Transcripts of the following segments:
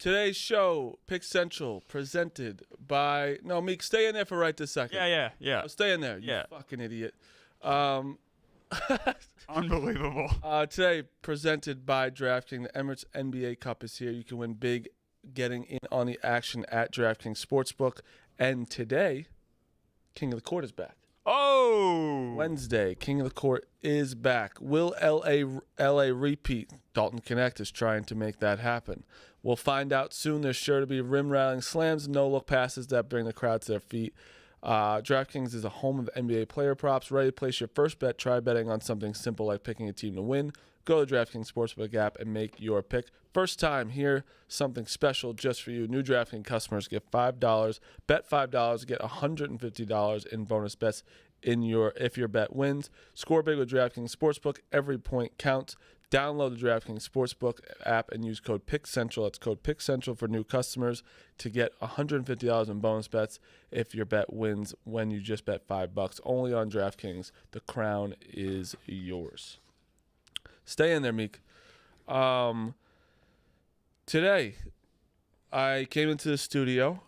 Today's show, Pick Central, presented by... No, Meek, stay in there for right this second. Yeah. Oh, stay in there, you fucking idiot. Unbelievable. Today, presented by DraftKings. The Emirates NBA Cup is here. You can win big getting in on the action at DraftKings Sportsbook. And today, King of the Court is back. Oh! Wednesday, King of the Court is back. Will LA repeat? Dalton Connect is trying to make that happen. We'll find out soon. There's sure to be rim-rattling slams, no-look passes that bring the crowd to their feet. DraftKings is a home of NBA player props. Ready to place your first bet? Try betting on something simple like picking a team to win. Go to DraftKings Sportsbook app and make your pick. First time here, something special just for you. New DraftKings customers get $5. Bet $5, get $150 in bonus bets if your bet wins. Score big with DraftKings Sportsbook. Every point counts. Download the DraftKings Sportsbook app and use code PICKCENTRAL. That's code PICKCENTRAL for new customers to get $150 in bonus bets if your bet wins when you just bet $5. Only on DraftKings. The crown is yours. Stay in there, Meek. Today, I came into the studio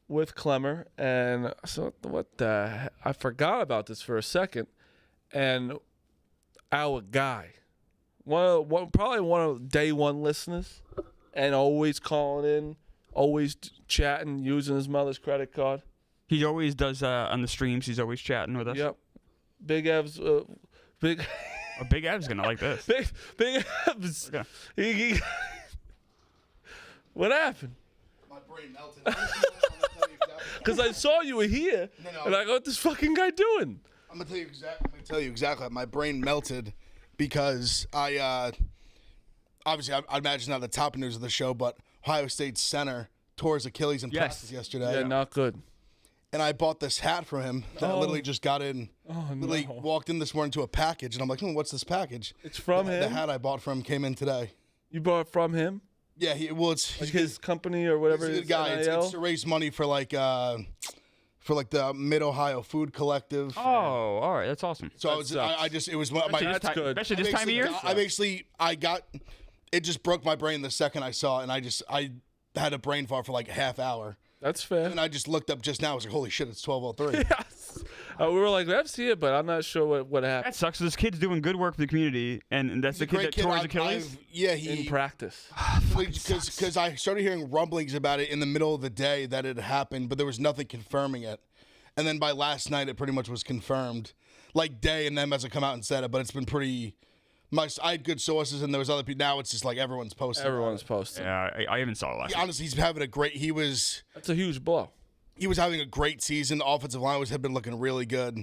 with Clemmer, and so I forgot about this for a second, and our guy, probably one of day one listeners, and always calling in, always chatting, using his mother's credit card. He always does on the streams. He's always chatting with us. Yep. Big Ev's, big... Big Ev's going to like this. Big Ev's. Okay. What happened? My brain melted. Because I saw you were here, and I go, what this fucking guy doing? I'm going to tell you exactly. My brain melted because I imagine not the top news of the show, but Ohio State center tore his Achilles in practice yesterday. Yeah, not good. And I bought this hat from him that I literally just got in. Literally walked in this morning to a package, and I'm like, what's this package? It's from him? The hat I bought from him came in today. You bought it from him? Yeah, it's like his company or whatever. He's a good guy. It's to raise money for the Mid Ohio Food Collective. Oh, all right, that's awesome. So it was my that's good. Especially this time of year. It just broke my brain the second I saw it, and I had a brain fart for like a half hour. That's fair. And I just looked up just now. I was like, holy shit, it's 12:03. Yes. We were like, I've seen it, but I'm not sure what happened. That sucks. This kid's doing good work for the community, and that's the kid that tore his Achilles? In practice. Because I started hearing rumblings about it in the middle of the day that it happened, but there was nothing confirming it. And then by last night, it pretty much was confirmed. Like Day and them hasn't come out and said it, but it's been pretty... I had good sources, and there was other people. Now it's just like everyone's posting. Everyone's posting. Yeah, I even saw it last night. Honestly, he's having a great... That's a huge blow. He was having a great season. The offensive line had been looking really good.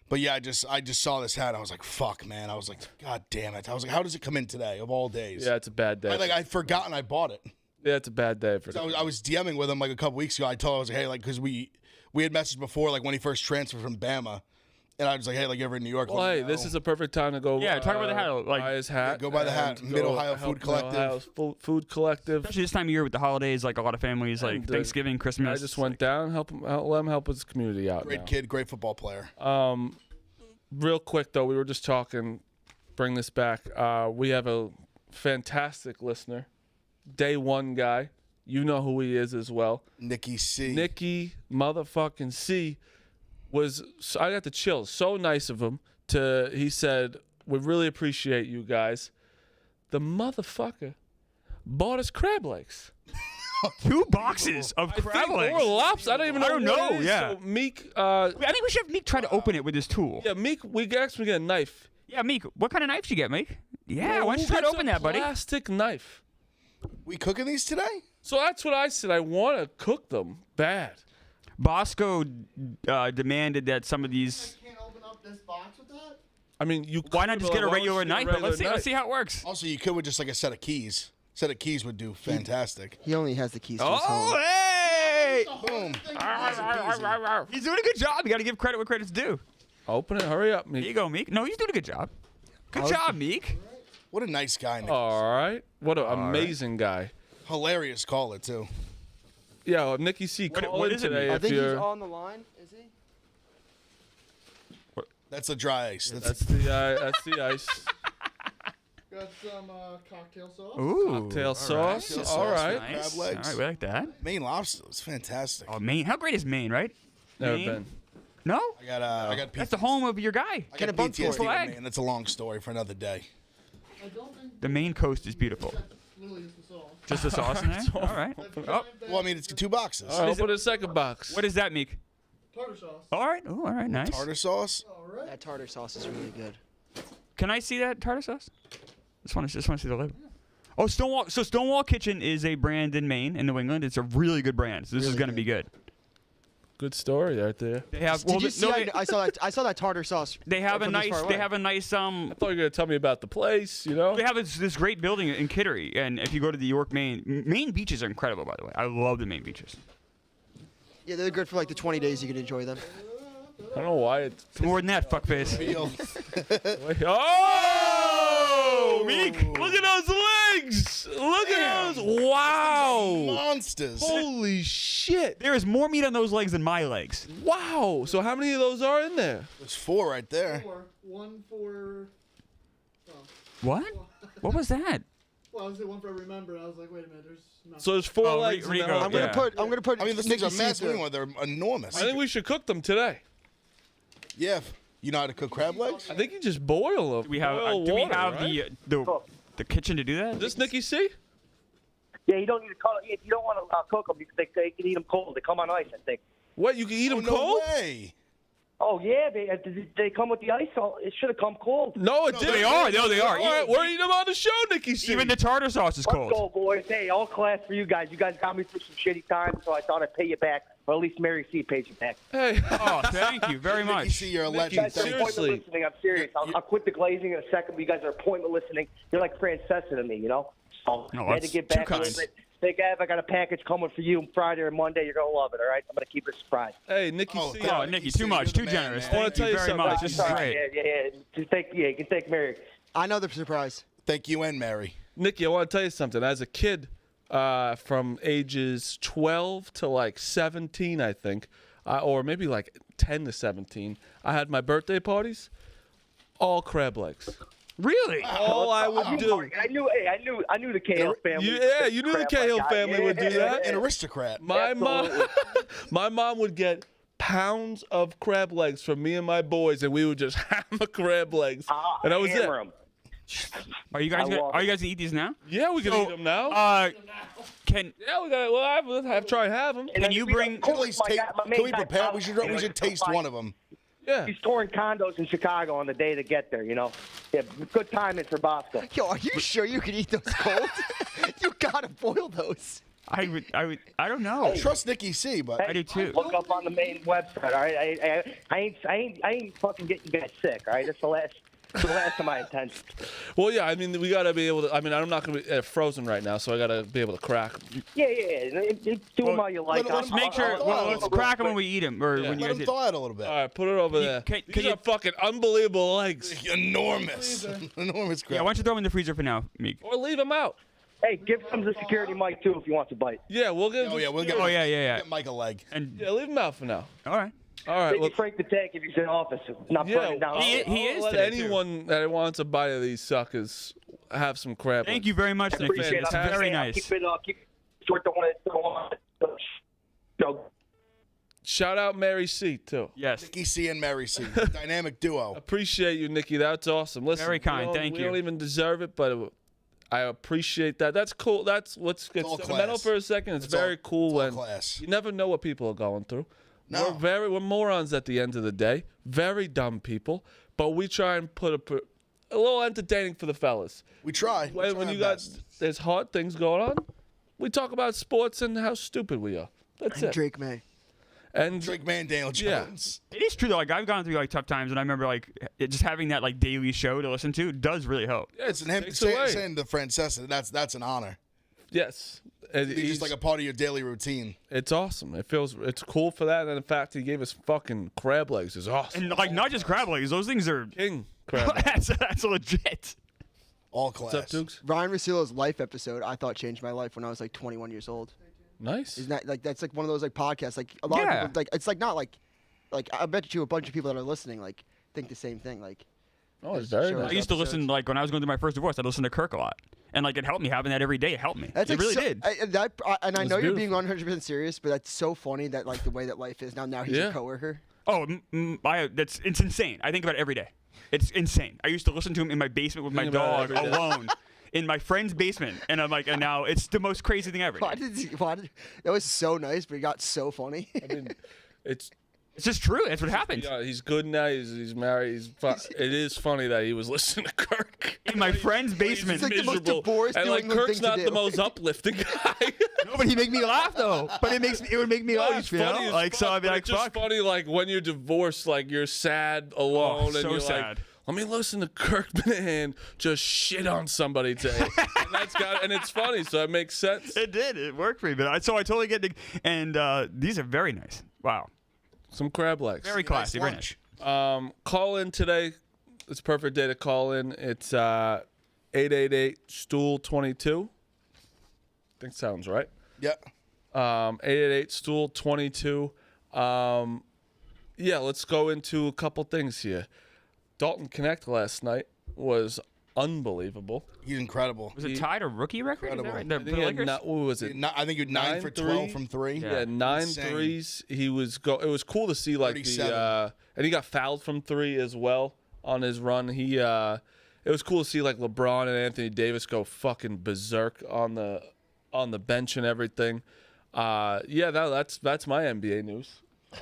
But yeah, I just saw this hat. I was like, fuck, man. I was like, God damn it. I was like, how does it come in today of all days? Yeah, it's a bad day. I'd forgotten I bought it. Yeah, it's a bad day for I was DMing with him like a couple weeks ago. I told him, I was like, hey, like, because we had messaged before, like when he first transferred from Bama. And I was like, hey, like, you ever in New York? Well, hey, this is a perfect time to go. Yeah, talk about the hat. Like, buy his hat. Go buy the hat. Mid Ohio Food Collective. Food Collective. Especially this time of year with the holidays, like a lot of families, like Thanksgiving, Christmas. I just went down, let him help his community out. Great kid, great football player. Real quick though, we were just talking. Bring this back. We have a fantastic listener, day one guy. You know who he is as well. Nicky C. Nicky motherfucking C. I got the chills. So nice of him. He said, we really appreciate you guys. The motherfucker bought us crab legs. 2 boxes of crab legs. Or lobster. I don't even know. I don't know. Yeah. So Meek. I think we should have Meek try to open it with his tool. Yeah, Meek. We actually get a knife. Yeah, Meek. What kind of knife did you get, Meek? Yeah, why don't you try to open that, buddy? Plastic knife. We cooking these today? So that's what I said. I want to cook them bad. Bosco demanded that some of these. I can't open up this box with that? I mean, why not just get a regular knife? But let's see how it works. Also, you could with just like a set of keys. Set of keys would do fantastic. He only has the keys to his home. Oh, hey! Boom. He's doing a good job. You got to give credit where credit's due. Open it. Hurry up, Meek. Here you go, Meek. No, he's doing a good job. Good job, Meek. What a nice guy, Nick. All right. What an amazing guy. Hilarious caller, too. Yeah, Nicky C. What is it? Today I think he's on the line. Is he? That's the dry ice. That's the ice. Got some cocktail sauce. Ooh. Cocktail sauce. Cocktail All sauce, right. crab Nice. legs. All right, we like that. Maine lobster is fantastic. Oh, Maine. How great is Maine, right? Never Maine? been. No? I got That's the home of your guy. I got bump PTSD with flag. Maine. That's a long story for another day. I don't think The Maine coast is beautiful. that's literally just the sauce. Just the sauce in there? All right. Oh, Well, I mean, it's 2 boxes. All right, open the second box. what is that, Meek? Tartar sauce. All right. Oh, all right. Nice. Tartar sauce. All right. That tartar sauce is really good. Can I see that tartar sauce? Just want to see the label. Oh, Stonewall. So Stonewall Kitchen is a brand in Maine, in New England. It's a really good brand. So this is Really going to be good. Good story right there. They have. Did you see? no, I saw that tartar sauce. they have a from this nice. far They away. have a nice. I thought you were gonna tell me about the place. You know. They have this great building in Kittery, and if you go to the York, Maine beaches are incredible. By the way, I love the Maine beaches. Yeah, they're good for like the 20 days you can enjoy them. I don't know why it's. More than that, fuckface. Feel- Oh, Meek! Look at those legs! Look at those! Wow! Monsters. Holy shit! There is more meat on those legs than my legs. Wow! So how many of those are in there? There's 4 right there. One for. What? What was that? Well, I was one for remember. I was like, wait a minute. There's not. So there's 4 Oh, legs. in Rico, there. I'm gonna Yeah. put. I mean, those things are Nicky C massive. through. They're enormous. I think we should cook them today. Yeah. You know how to cook crab legs? I think you just boil them. Do we have? Boil Do we water, have right? the kitchen to do that? Is this Nicky C? Yeah, you don't need to call it. If you don't want to cook them, they can eat them cold. They come on ice, I think. What? You can eat them no cold? way. Oh yeah, they come with the ice. It should have come cold. No, it didn't. They are. No, they are. All right, we're eating them on the show, Nicky C. Even the tartar sauce is Let's cold. go, boys. Hey, all class for you guys. You guys got me through some shitty times, so I thought I'd pay you back, or at least Mary C pays you back. Hey. Oh, thank you very You much. see, you're a Nicky, You legend. guys are Thank you. appointment seriously. listening. I'm serious. I'll quit the glazing in a second, but you guys are appointment listening. You're like Francesca to me, you know? So No, I had to that's get too back a little kind. bit. Hey, Gav, I got a package coming for you Friday or Monday. You're going to love it, all right? I'm going to keep it a surprise. Hey, Nicky Oh, C. God. Oh, Nikki, You're too much, the too man, generous. man. I wanna Thank tell you you very something. much. This is Sorry, great. Yeah. You can take Mary. I know the surprise. Thank you and Mary. Nicky, I want to tell you something. As a kid, from ages 12 to like 17, I think, or maybe like 10 to 17, I had my birthday parties, all crab legs. Really? All I would do. I knew the Cahill family. You knew the Cahill family would do that. An aristocrat. My mom, Absolutely. my mom would get pounds of crab legs from me and my boys, and we would just hammer crab legs, and that was it. Hammer 'em. Are you guys I gonna, love are you guys gonna eat these now? Yeah, we can So, eat them now. Can Yeah, we got. Well, I have try and have them. Can you bring? Can, at least My take, guy- my main can we guy, prepare? Bob, We should you know, taste fine. one of them. Yeah. He's touring condos in Chicago on the day to get there, you know? Yeah, good timing for Bosco. Yo, are you sure you can eat those cold? You gotta boil those. I don't know. Trust Nicky C, but I do too. Look up on the main website, all right? I ain't fucking getting you guys sick, all right? That's the last of my intention. Well, yeah. I mean, we gotta be able to. I mean, I'm not gonna be frozen right now, so I gotta be able to crack 'em. Yeah. Do them all you like. let's Make sure. Well, let's crack them when we eat them, or when you let guys him eat. thaw out a little bit. All right, put it over there. can These you- are fucking unbelievable legs. Enormous. Enormous crab. Yeah, why don't you throw them in the freezer for now, Meek? Or leave them out. Hey, give some to security Mike, too, if you want to bite. Yeah, we'll get. Oh, yeah, we'll get, Oh yeah. get Mike a leg. And Yeah, leave them out for now. all right. All right. Maybe Look, Frank the Tank if he's in office. Not yeah, burning down. He I'll is let today, too. anyone that wants a bite of these suckers have some crab. Thank legs. you very much, Nikki. Appreciate It's it. I'm very saying, nice. Keep it short. Don't want to. Shout out Mary C too. Yes. Nicky C and Mary C. Dynamic duo. Appreciate you, Nikki. That's awesome. Listen, Very kind. we don't- Thank we you. don't even deserve it, but I appreciate that. That's cool. Let's get all sentimental class. for a second. It's very cool all when class. you never know what people are going through. No. We're morons at the end of the day. Very dumb people, but we try and put a little entertaining for the fellas. We try. We try When our you got best. there's hard things going on, we talk about sports and how stupid we are. That's it. Drake May. And Drake Man, Daniel Yeah. Jones. It is true though. Like I've gone through like tough times, and I remember like just having that like daily show to listen to does really help. yeah, It's him takes away. saying the Francesa. That's an honor. Yes. And It's just like a part of your daily routine. It's awesome. It's cool for that, and the fact he gave us fucking crab legs is awesome. And like not just crab legs; those things are King crab legs. that's legit. All class. What's up, Dukes? Ryan Russillo's life episode I thought changed my life when I was like 21 years old. Nice. Isn't that like that's like one of those like podcasts like a lot Yeah. of people like it's like not like I bet you a bunch of people that are listening like think the same thing like Oh, it's very Shows nice. I used to episodes. listen, like, when I was going through my first divorce, I'd listen to Kirk a lot. And, like, it helped me. Having that every day, it helped me. That's It like really so, did. And I It's know you're being beautiful. 100% serious, but that's so funny that like the way that life is now. Now he's Yeah. your coworker. Oh, it's insane. I think about it every day. It's insane. I used to listen to him in my basement with my Think about dog it every day. alone in my friend's basement, and I'm like, and now it's the most crazy thing ever. Why did that was so nice, but it got so funny. I mean, it's It's just true. That's what happens. yeah, he's good now. He's married. It is funny that he was listening to Kirk In my friend's basement. It's like the most Miserable. divorced and New like England Kirk's thing to not do. the most uplifting guy. No, but he make me laugh though. But it would make me No, laugh. it's You funny know? as Like so, fuck, I'd be but like, it's just fuck. funny, like when you're divorced, like you're sad alone, and so you're sad. like, let me listen to Kirk Minahan just shit on somebody today, and it's funny, so it makes sense. It did. It worked for me. But so I totally get it. And these are very nice. Wow. Some crab legs. Very classy. Very nice. Call in today. It's a perfect day to call in. It's 888-STOOL-22. I think sounds right. Yeah. 888-STOOL-22. Yeah, let's go into a couple things here. Dalton Connect last night was unbelievable. He's incredible. Was it tied a rookie record? Is that right? The, I think for he the had Lakers? what was it? I think you're 9 for 9-3. 12 from 3. Yeah, 9 Insane. threes. He was it was cool to see like 37. and he got fouled from 3 as well on his run. It was cool to see like LeBron and Anthony Davis go fucking berserk on the bench and everything. Yeah, that's my NBA news.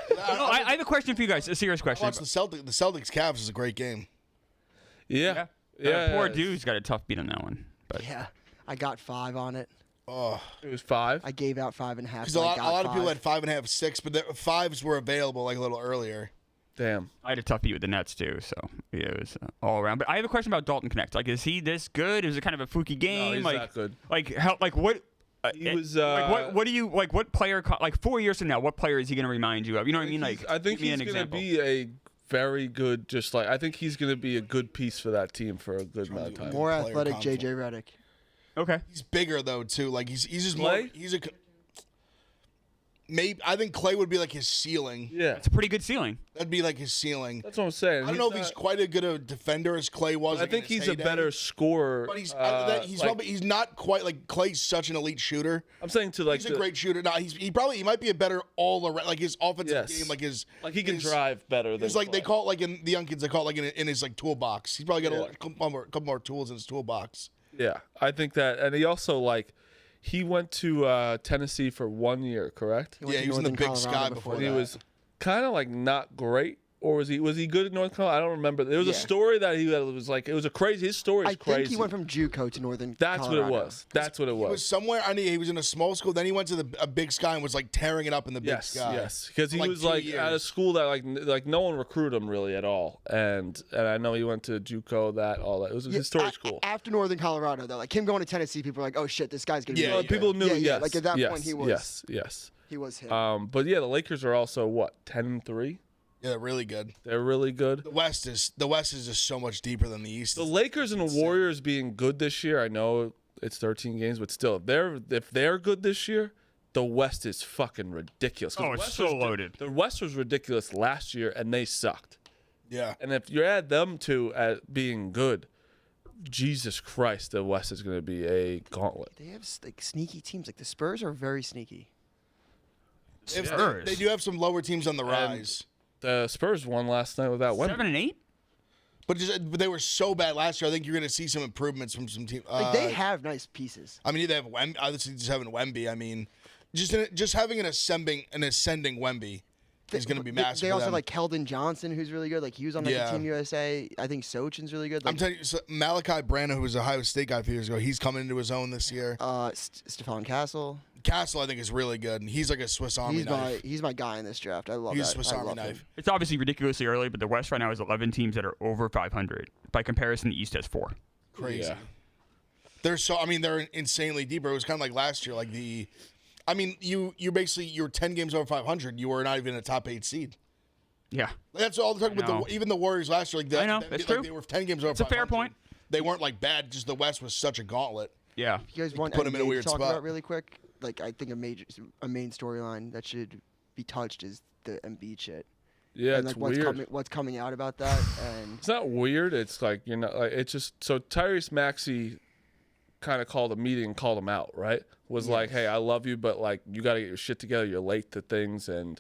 No, I have a question for you guys. A serious question. Watch the Celtics Cavs is a great game. Yeah. Poor dude's got a tough beat on that one. But Yeah, I got 5 on it. Oh, It was 5. I gave out 5.5. because so a I lot, got a lot of people 5. had 5.5, 6, but the 5s were available like a little earlier. Damn. I had a tough beat with the Nets too, so yeah, it was all around. But I have a question about Dalton Connect. Like, is he this good? Is it kind of a fluky game? he's like, that good. Like how? Like what? He was, like what do you like? What player? Like 4 years from now, what player is he going to remind you of? You know what I mean? Like, I think give me he's an going to example. be a very good, I think he's going to be a good piece for that team for a good amount of time. More Player athletic conflict. JJ Redick. Okay. He's bigger though too. Like he's just Clay? more. Maybe I think Clay would be like his ceiling. Yeah. It's a pretty good ceiling. That'd be like his ceiling. That's what I'm saying. I don't know if he's quite as good a defender as Clay was. I like, think in his he's a heyday, better scorer. But he's like, probably he's not quite like Clay's such an elite shooter. I'm saying to like He's a great shooter. No, he might be a better all around like his offensive Yes. game, like his like he can his- drive better than It's like they Clay. call it like in the young kids they call it like in his like toolbox. He's probably got a couple more tools in his toolbox. Yeah, I think that, and he also he went to Tennessee for 1 year, correct? Yeah, he was in the Northern Big Sky Colorado before And he that. was kind of like not great, or was he good at North Carolina? I don't remember. There was a Yeah. story that he had, was like it was a crazy. His story is I crazy. think he went from JUCO to Northern That's Colorado. what it was. That's what it He was was. somewhere. I mean, he was in a small school. Then he went to a Big Sky and was like tearing it up in the Big Yes, Sky. yes, because he for, was 2 like years. at a school that like no one recruited him really at all, and I know he went to JUCO, all that. It was a historic school. After Northern Colorado, though, like him going to Tennessee, people were like, "Oh shit, this guy's gonna Yeah, be." Well, yeah. people knew. Yeah, yeah, Yes, like, at that yes, point, he was- Yes. He was him. But yeah, the Lakers are also what 10-3. Yeah, they're really good. They're really good. The West is just so much deeper than the East. The Lakers and the Warriors being good this year, I know it's 13 games, but still, if they're good this year, the West is fucking ridiculous. 'Cause Oh, the it's West so was loaded. The West was ridiculous last year, and they sucked. Yeah. And if you add them two at being good, Jesus Christ, the West is going to be a gauntlet. They have like sneaky teams. Like the Spurs are very sneaky. Spurs. They do have some lower teams on the rise. The Spurs won last night without Wemby. 7 and 8. But they were so bad last year. I think you're going to see some improvements from some teams. Like they have nice pieces. I mean, they have Wemby. Obviously, just having Wemby. I mean, just having an ascending Wemby is going to be massive. They for also them. have like Keldon Johnson, who's really good. Like he was on like Yeah. the Team USA. I think Sochin's really good. Like, I'm telling you, so Malachi Branham, who was a Ohio State guy a few years ago, he's coming into his own this year. Stephon Castle. Castle, I think, is really good, and he's like a Swiss Army knife. He's my guy in this draft. I love He's a that. Swiss I Army love him. knife. It's obviously ridiculously early, but the West right now is 11 teams that are over 500. By comparison, the East has 4. Crazy. Yeah. They're insanely deeper. It was kind of like last year. You're 10 games over 500. You were not even a top 8 seed. Yeah. That's all they're talking I know. about. Even the Warriors last year, I know, that's true. They were 10 games over. It's a fair 500. point. They weren't like bad. Just the West was such a gauntlet. Yeah. You guys want put him in a NBA to weird talk spot. about really quick? Like I think a main storyline that should be touched is the Embiid shit. Yeah, and it's like weird. what's coming out about that, and It's not weird. It's like you're not like it's just so Tyrese Maxey kind of called a meeting and called him out, right? Was like, hey, I love you, but like you got to get your shit together. You're late to things, and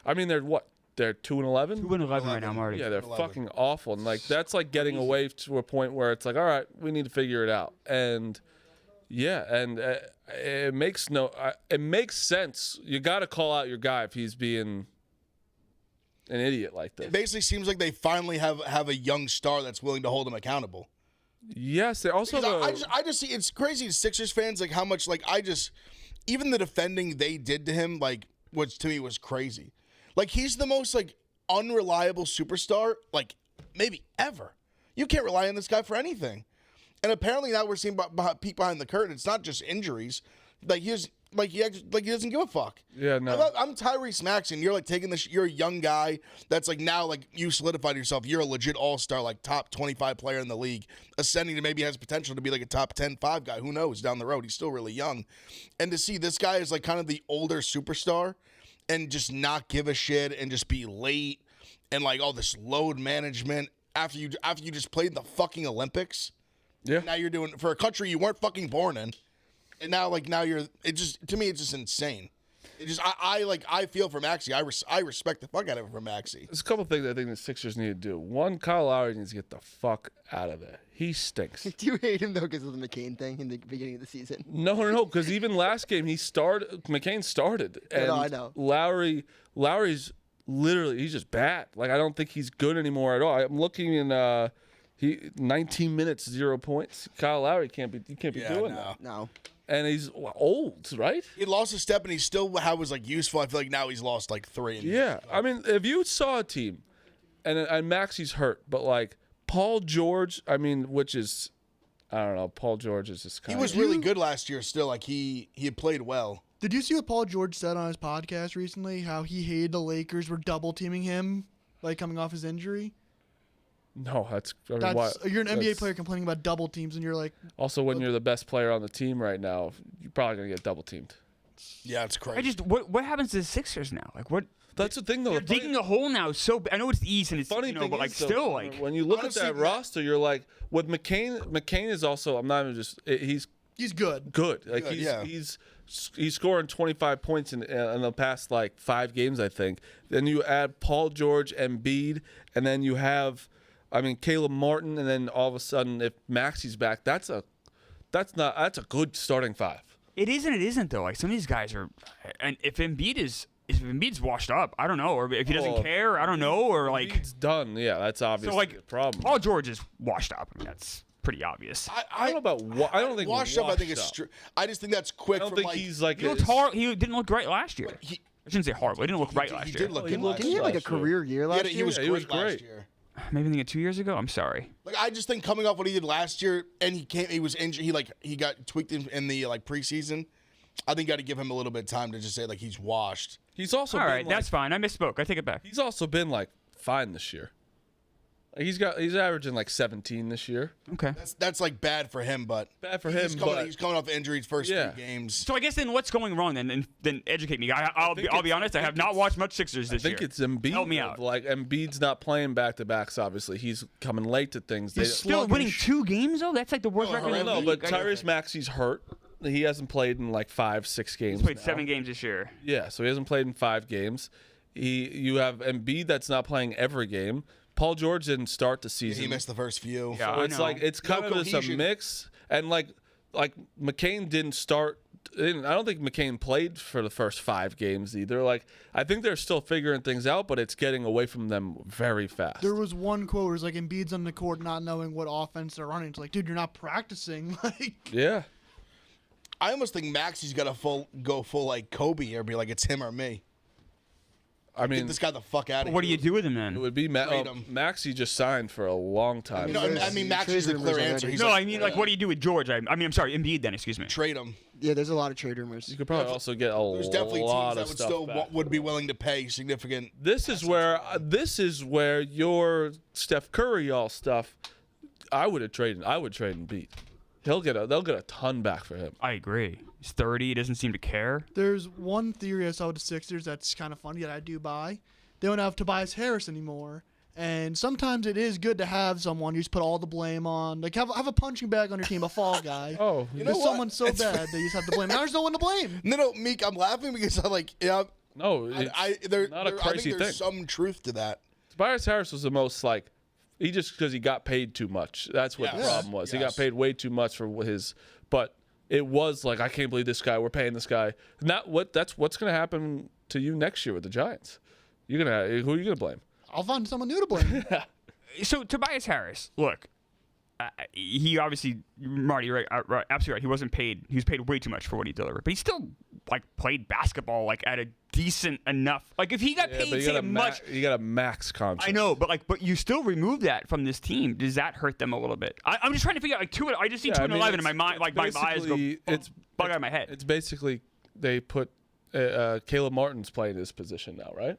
I mean they're what? They're 2-11. 2-11 right now, Marty. Yeah, they're 11. fucking awful, and like that's like getting away to a point where it's like, all right, we need to figure it out, and yeah, and it makes it makes sense. You got to call out your guy if he's being an idiot like this. It basically seems like they finally have a young star that's willing to hold him accountable. Yes, they also I just see it's crazy. Sixers fans like how much like even the defending they did to him like which to me was crazy. Like he's the most like unreliable superstar like maybe ever. You can't rely on this guy for anything. And apparently now we're seeing peek behind the curtain. It's not just injuries. Like he doesn't give a fuck. Yeah, no. I'm Tyrese Maxey, and you're like taking this. You're a young guy that's like now like you solidified yourself. You're a legit all-star, like top 25 player in the league, ascending to maybe has potential to be like a top 10-5 guy. Who knows down the road? He's still really young, and to see this guy is like kind of the older superstar, and just not give a shit and just be late and like all this load management after you just played the fucking Olympics. Yeah. Now you're doing for a country you weren't fucking born in. And now you're to me it's just insane. It just I feel for Maxey. I respect the fuck out of it for Maxey. There's a couple things I think the Sixers need to do. One, Kyle Lowry needs to get the fuck out of there. He stinks. do you hate him though because of the McCain thing in the beginning of the season? No, because even last game McCain started, and I know. Lowry's literally he's just bad. Like I don't think he's good anymore at all. I'm looking in 19 minutes, 0 points. Kyle Lowry can't be doing that. No. And he's old, right? He lost a step and he still was like useful. I feel like now he's lost like 3. Yeah, I mean, if you saw a team, and Maxey's hurt, but like Paul George, I mean, which is, I don't know, Paul George is just kind He was really good last year. Still, like he had played well. Did you see what Paul George said on his podcast recently? How he hated the Lakers were double teaming him, like coming off his injury. No, that's You're an NBA player complaining about double teams, and you're like. Also, when you're the best player on the team right now, you're probably gonna get double teamed. Yeah, it's crazy. What happens to the Sixers now? Like what? That's the thing, though. They're digging a hole now. So I know it's the East and it's Funny thing but like is, though, still like when you look Honestly, at that roster, you're like, with McCain. McCain is also. I'm not even just. He's good. good. Like Good, he's scoring 25 points in the past like 5 games, I think. Then you add Paul George, Embiid, and then you have, I mean, Caleb Martin, and then all of a sudden, if Maxey's back, that's a good starting 5. it is and it isn't though. Like some of these guys are, and if Embiid's washed up, I don't know, or if he doesn't care, I don't know, or like Embiid's done. Yeah, that's obviously so like a problem. Paul George is washed up. I mean that's pretty obvious. I don't know about. I don't think washed up. I think it's. I just think that's quick. I don't from, think like, he's like. He looked horrible. He didn't look great last year. He, I shouldn't say horrible. He didn't look right last he year. did look He good. looked Last Didn't he year. have like a career year last year? He was Yeah, he was great last great. year. Maybe thinking 2 years ago. I'm sorry. Like I just think coming off what he did last year, and he was injured. He got tweaked in the like preseason. I think got to give him a little bit of time to just say like he's washed. He's also All been, right, like, that's fine. I misspoke. I take it back. He's also been like fine this year. Like, he's averaging like 17 this year. Okay. That's like bad for him, but Bad for him, but he's coming off injuries first Yeah. 3 games. So I guess then what's going wrong then? Then educate me. I'll be honest. I have not watched much Sixers I this year. think it's Embiid. Help me out. Like Embiid's not playing back to backs. Obviously, he's coming late to things. He's still winning 2 games though. That's like the worst record in the No, league. but Tyrese Maxey's hurt. He hasn't played in like 5-6 games. He's played now. 7 games this year. Yeah, so he hasn't played in 5 games. You have Embiid that's not playing every game. Paul George didn't start the season. He missed the first few. Yeah. So I it's know. like it's kind No of just a cohesion. mix, and like McCain didn't start. I don't think McCain played for the first 5 games either. Like I think they're still figuring things out, but it's getting away from them very fast. There was one quote where it's like Embiid's on the court not knowing what offense they're running. It's like, dude, you're not practicing. Like, Yeah, I almost think Maxey's got to go full like Kobe or be like it's him or me. I mean, Get this guy the fuck out of here. What do you do with him it then? would be Trade him. Maxey just signed for a long time. I mean, Maxey's the Trade clear rumors answer. already. He's No, like, I mean like what do you do with George? I mean I'm sorry, Embiid then. Excuse me. trade him. Yeah, there's a lot of trade rumors. You could probably also get a There's definitely teams lot that of would stuff still back. would be willing to pay significant. This is where your Steph Curry all stuff. I would trade Embiid. They'll get a ton back for him. I agree. He's 30. He doesn't seem to care. there's one theory I saw with the Sixers that's kind of funny that I do buy. they don't have Tobias Harris anymore. And sometimes it is good to have someone you just put all the blame on. Like, have a punching bag on your team, a fall guy. Oh, You know If what? someone's so bad, they just have to blame. There's no one to blame. No, Meek, I'm laughing because I like, yeah, no, it's not a I crazy think there's thing. some truth to that. Tobias Harris was the most like because he got paid too much. That's what the Yes. problem was. He got Yes. paid way too much for his. But it was like, I can't believe this guy. We're paying this guy. That's what's going to happen to you next year with the Giants. Who are you going to blame? I'll find someone new to blame. So Tobias Harris, look, he obviously, Marty, right, absolutely right. He wasn't paid. He was paid way too much for what he delivered, but he still like played basketball like at a decent enough. Like if he got Yeah, paid but say much, you got a max contract. I know, but you still remove that from this team. Does that hurt them a little bit? I'm just trying to figure out like I just see 2-11 in my mind, like my eyes go bug out of my head. It's basically they put Caleb Martin's playing his position now, right?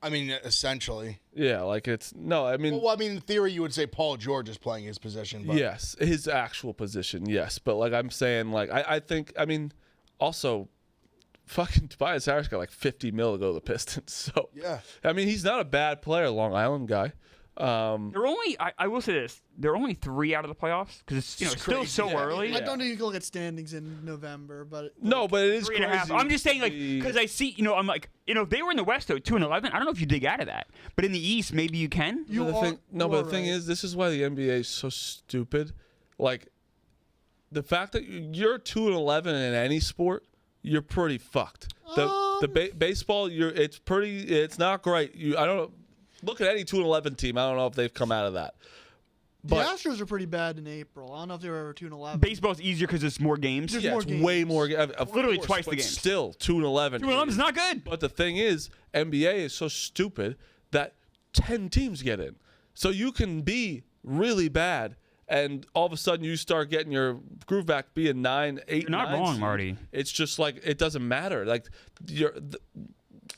I mean, essentially. Yeah, like it's no. I mean, Well, I mean, in theory, you would say Paul George is playing his position. But yes, his actual position, yes. But like I'm saying, like I think, I mean, also, fucking Tobias Harris got like $50 million to go to the Pistons. So Yeah. I mean, he's not a bad player, Long Island guy. They're only, I will say this, they're only 3 out of the playoffs because it's It's still crazy. so Yeah. early. I don't think you can look at standings in November, but No, but it is 3.5. crazy. I'm just saying, like, because I see, I'm like, if they were in the West though, 2-11, I don't know if you dig out of that, but in the East, maybe you can. you But the are, thing, you are but the thing right. is, this is why the NBA is so stupid. Like, the fact that you're 2-11 in any sport, you're pretty fucked. Baseball, it's not great. I don't know. Look at any 2-11 team. I don't know if they've come out of that. the But Astros are pretty bad in April. I don't know if they were 2-11. Baseball's easier because it's more games. There's yeah, more it's games. way more. Of Literally course, twice the but games. Still 2-11. 2-11 is not good. But the thing is, NBA is so stupid that 10 teams get in. So you can be really bad, and all of a sudden you start getting your groove back, being 9, 8. You're not 9 wrong, seed. Marty. It's just like it doesn't matter. Like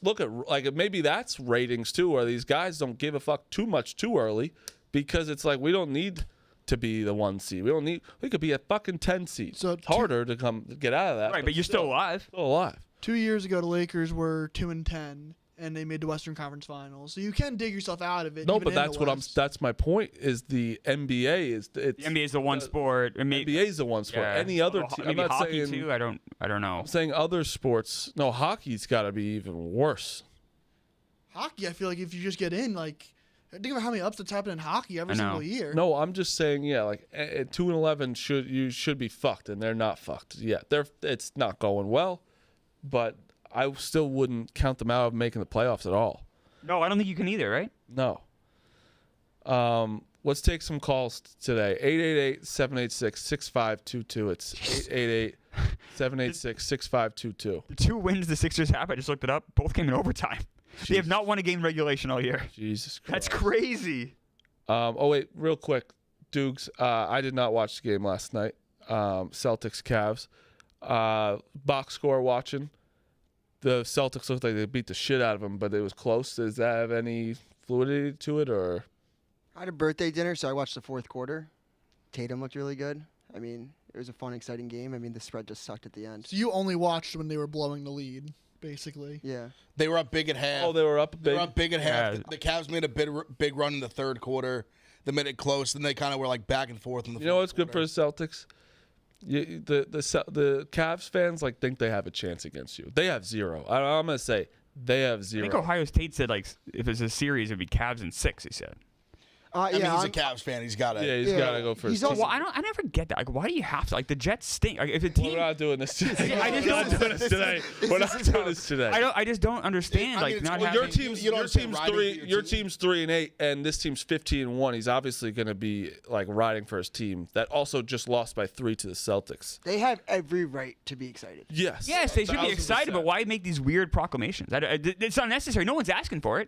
look at like maybe that's ratings too, where these guys don't give a fuck too much too early, because it's like we don't need to be the 1 seed. We could be a fucking 10 seed. So it's harder to get out of that. Right, but you're still alive. Still alive. 2 years ago, the Lakers were 2-10, and they made the Western Conference Finals. So you can dig yourself out of it. No, even but in the that's what West. that's my point. Is the NBA is The NBA is the one sport. NBA is the one sport. Yeah. Any other Although team? maybe I'm not hockey saying. too. I don't know. I'm saying other sports. No, hockey's got to be even worse. Hockey, I feel like if you just get in, like, think about how many upsets happen in hockey every I know. single year. No, I'm just saying. Yeah, like 2-11 should be fucked, and they're not fucked yet. It's not going well, but I still wouldn't count them out of making the playoffs at all. No, I don't think you can either, right? No. Let's take some calls today. 888-786-6522. It's 888-786-6522. The 2 wins the Sixers have, I just looked it up, both came in overtime. They have not won a game in regulation all year. Jesus Christ. That's crazy. Oh, wait, real quick. Dukes, I did not watch the game last night. Celtics, Cavs. Box score watching. The Celtics looked like they beat the shit out of them, but it was close. Does that have any fluidity to it, or? I had a birthday dinner, so I watched the fourth quarter. Tatum looked really good. I mean, it was a fun, exciting game. I mean, the spread just sucked at the end. So you only watched when they were blowing the lead, basically. Yeah. They were up big at half. Oh, they were up They big. were up big at half. Yeah. The Cavs made a big run in the third quarter. They made it close, and they kind of were like back and forth in the. You know what's good for the Celtics? The Cavs fans think they have a chance against you. They have 0. I'm gonna say they have 0. I think Ohio State said if it's a series, it'd be Cavs in 6. He said. I mean, yeah, he's a I'm- Cavs fan. He's got it. Yeah, he's got to go for his He's team. also- Well, I never get that. Why do you have to? The Jets stink. If a team, We're not doing this today. Yeah, I just We're not don't- doing this today. We're not doing this today. I just don't understand. I mean, it's- not well, having. your team- you don't understand riding for your team. 3-8, and this team's 15-1. He's obviously going to be riding for his team that also just lost by 3 to the Celtics. They have every right to be excited. Yes. Yes, they should be 1,000%. excited, but why make these weird proclamations? It's unnecessary. No one's asking for it.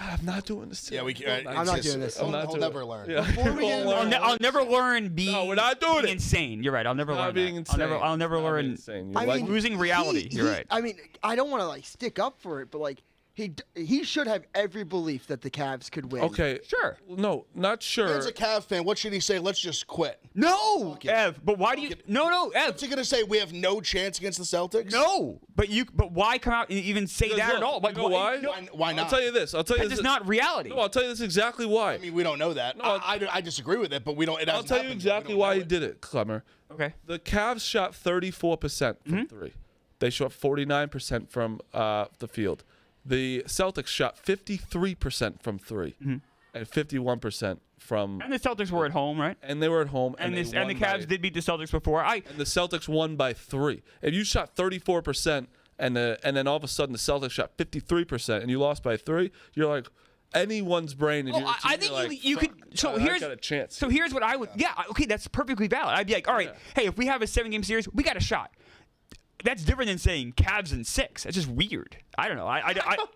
I'm not doing this today. Yeah, we can. I'm not doing this. I'm not He'll doing never it. learn. Yeah. Before we get into- We'll learn. I'll never learn being. No, we're not doing being it. insane. You're right. I'll never Not learn being that. insane. I'll never Not being learn. insane. You're I mean, losing reality. You're right. I mean, I don't want to stick up for it, but He should have every belief that the Cavs could win. Okay. Sure. No, not sure. As a Cav fan, what should he say? Let's just quit. No, Ev. But why do you? No, Ev. What's he gonna say? We have no chance against the Celtics? No, but why come out and even say that at all? You know why? Why not? I'll tell you this. That's just not reality. No, I'll tell you this exactly why. I mean, we don't know that. I disagree with it, but we don't. I'll tell you exactly why he did it, Clemmer. Okay. The Cavs shot 34% from three. They shot 49% from the field. The Celtics shot 53% from three and 51% from. And the Celtics were at home, right? And they were at home. And they the won Cavs did beat the Celtics before. And the Celtics won by 3. If you shot 34% and then all of a sudden the Celtics shot 53% and you lost by 3, you're like anyone's brain. Well, I think you could. So here's got a chance. So here's what I would. Yeah, okay, that's perfectly valid. I'd be like, all right, hey, if we have a 7-game series, we got a shot. That's different than saying Cavs in 6. That's just weird. I don't know. I don't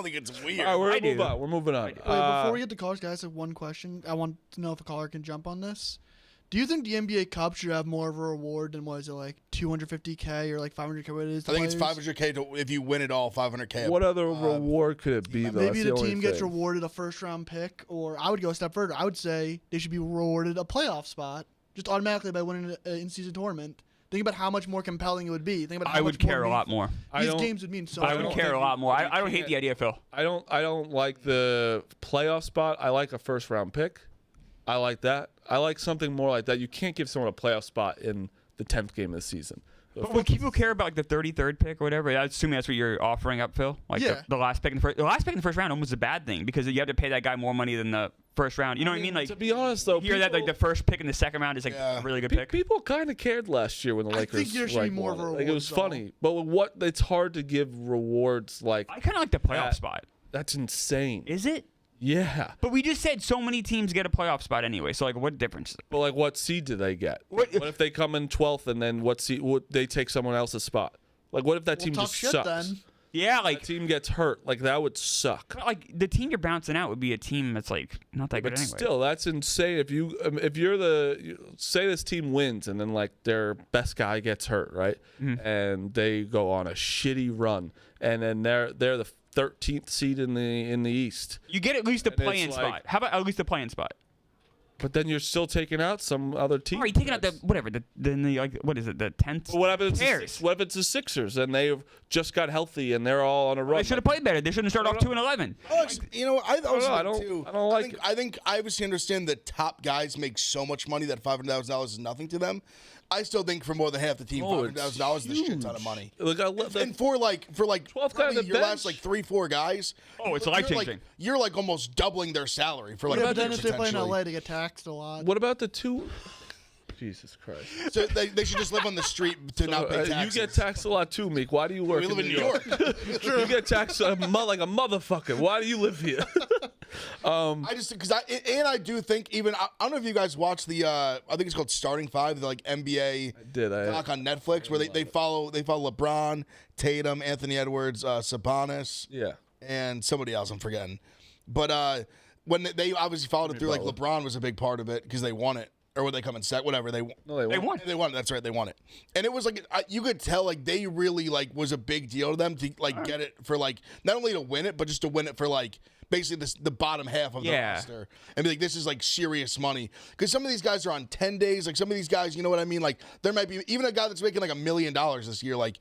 think it's weird. All right, we're moving on. Wait, before we get to callers, guys, I have one question. I want to know if a caller can jump on this. Do you think the NBA Cup should have more of a reward than, what is it, like $250K or like $500K? What it is? I think it's $500K if you win it all. $500K. What other reward could it be, though? Maybe That's the only team gets thing. rewarded a first-round pick, or I would go a step further. I would say they should be rewarded a playoff spot just automatically by winning an in-season tournament. Think about how much more compelling it would be. Think about how I much would care a lot more. These games would mean so I much would more. care a lot more. I don't hate the idea, Phil. I don't like the playoff spot. I like a first round pick. I like that. I like something more like that. You can't give someone a playoff spot in the 10th game of the season. But would people care about like the 33rd pick or whatever? I assume that's what you're offering up, Phil. Like Yeah. the last pick in the first. The last pick in the first round almost a bad thing because you have to pay that guy more money than the first round. You know what I mean? Like to be honest, though, hear that like the first pick in the second round is like a really good pick. people kind of cared last year when the Lakers. think there should be more won of a it. Like, it was reward, funny, but what? It's hard to give rewards like I kind of like the playoff that. spot. That's insane. Is it? Yeah, But we just said so many teams get a playoff spot anyway. So like, what difference? but like, what seed do they get? What- What if they come in 12th and then what seed? Would they take someone else's spot? Like, what if that team Well, just tough shit sucks? then. Yeah, That like team gets hurt. Like that would suck. like the team you're bouncing out would be a team that's like not that good But anyway. still, that's insane. If you're say this team wins and then like their best guy gets hurt, right, and they go on a shitty run, and then they're the 13th seed in the East, You get at least the And it's play-in like- spot. How about at least the play-in spot? but then you're still taking out some other team. Or you taking out the whatever the like what is it the 10th? What if it's Bears? what if it's the Sixers and they've just got healthy and they're all on a run? They should have played better. They shouldn't have started off 2-11. Alex, I also I don't- think, too. I don't like think, it. I think I obviously understand that top guys make so much money that $500,000 is nothing to them. I still think for more than half the team, $500,000 is a shit ton of money. Look, I love that. And for 12 guys on the your last bench. 3-4 guys. Oh, it's you're life-changing. You're like almost doubling their salary for like. Yeah, but then if they play in potentially. LA, they get taxed a lot. What about the two? Jesus Christ! So they should just live on the street to not pay taxes. You get taxed a lot too, Meek. Why do you work? We live in New York. You get taxed like a motherfucker. Why do you live here? I just because I do think even I don't know if you guys watch the I think it's called Starting Five, the like NBA doc on Netflix where they follow LeBron, Tatum, Anthony Edwards, Sabonis, Yeah. and somebody else I'm forgetting. But when they obviously followed it through, like LeBron was a big part of it because they won it. Or would they come in set? Whatever they won. They won. That's right. They won it, and it was like you could tell like they really like was a big deal to them to like get it for like not only to win it but just to win it for like basically the bottom half of the roster and be like this is like serious money because some of these guys are on 10 days. Like some of these guys, you know what I mean? Like there might be even a guy that's making like $1 million this year. Like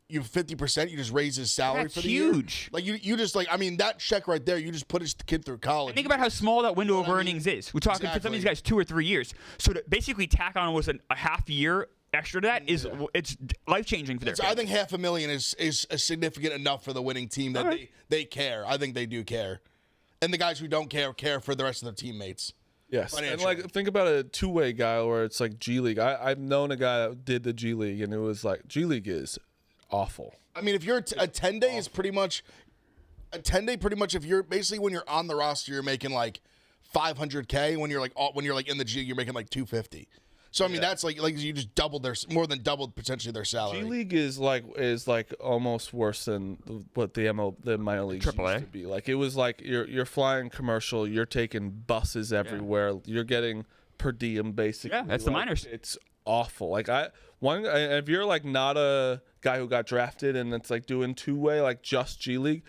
you 50%, you just raise his salary That's for the huge. year. Like you just like I mean that check right there. You just put his kid through college. Think about how small that window of earnings is. We're talking for some of these guys 2 or 3 years. So to basically tack on almost a half year extra to that is it's life changing for their. I think $500,000 is significant enough for the winning team that they care. I think they do care, and the guys who don't care for the rest of their teammaats. Yes, and Financially. like think about a two-way guy where it's like G League. I've known a guy that did the G League, and it was like G League is awful. I mean, if you're a 10-day is pretty much a 10-day. Pretty much, if you're basically when you're on the roster, you're making like $500K. When you're like in the G, you're making like $250. So I mean, that's like you just doubled more than doubled potentially their salary. G League is like almost worse than what the minor leagues used AAA? to be. Like it was like you're flying commercial, you're taking buses everywhere, you're getting per diem basically. Yeah, that's the Like, minors. It's awful. Like If you're like not a guy who got drafted and it's like doing two-way, like just G League,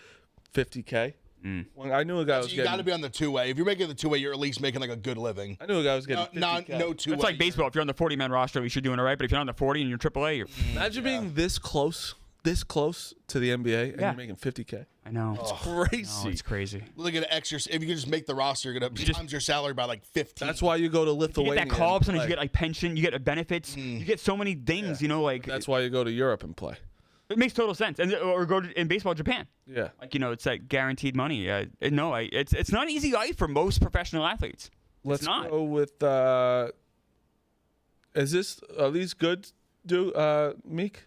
$50K. Well, I knew a guy was You getting. got to be on the two-way. If you're making the two-way, you're at least making like a good living. I knew a guy was getting. No two-way. It's like baseball. If you're on the 40-man roster, at least you're doing it right. But if you're on the 40 and you're AAA, you're. Imagine being this close to the NBA and you're making $50K. I know. It's crazy. No, it's crazy. Look at extra. If you can just make the roster, you're gonna times your salary by like 15. That's why you go to You Lithuania. get that call up, sometimes and you get like pension, you get benefits, you get so many things, you know, like. That's why you go to Europe and play. It makes total sense. Or go in baseball, Japan. Yeah. Like, you know, it's like guaranteed money. It's not an easy life for most professional athletes. Let's it's not. go with. Are these good, Meek?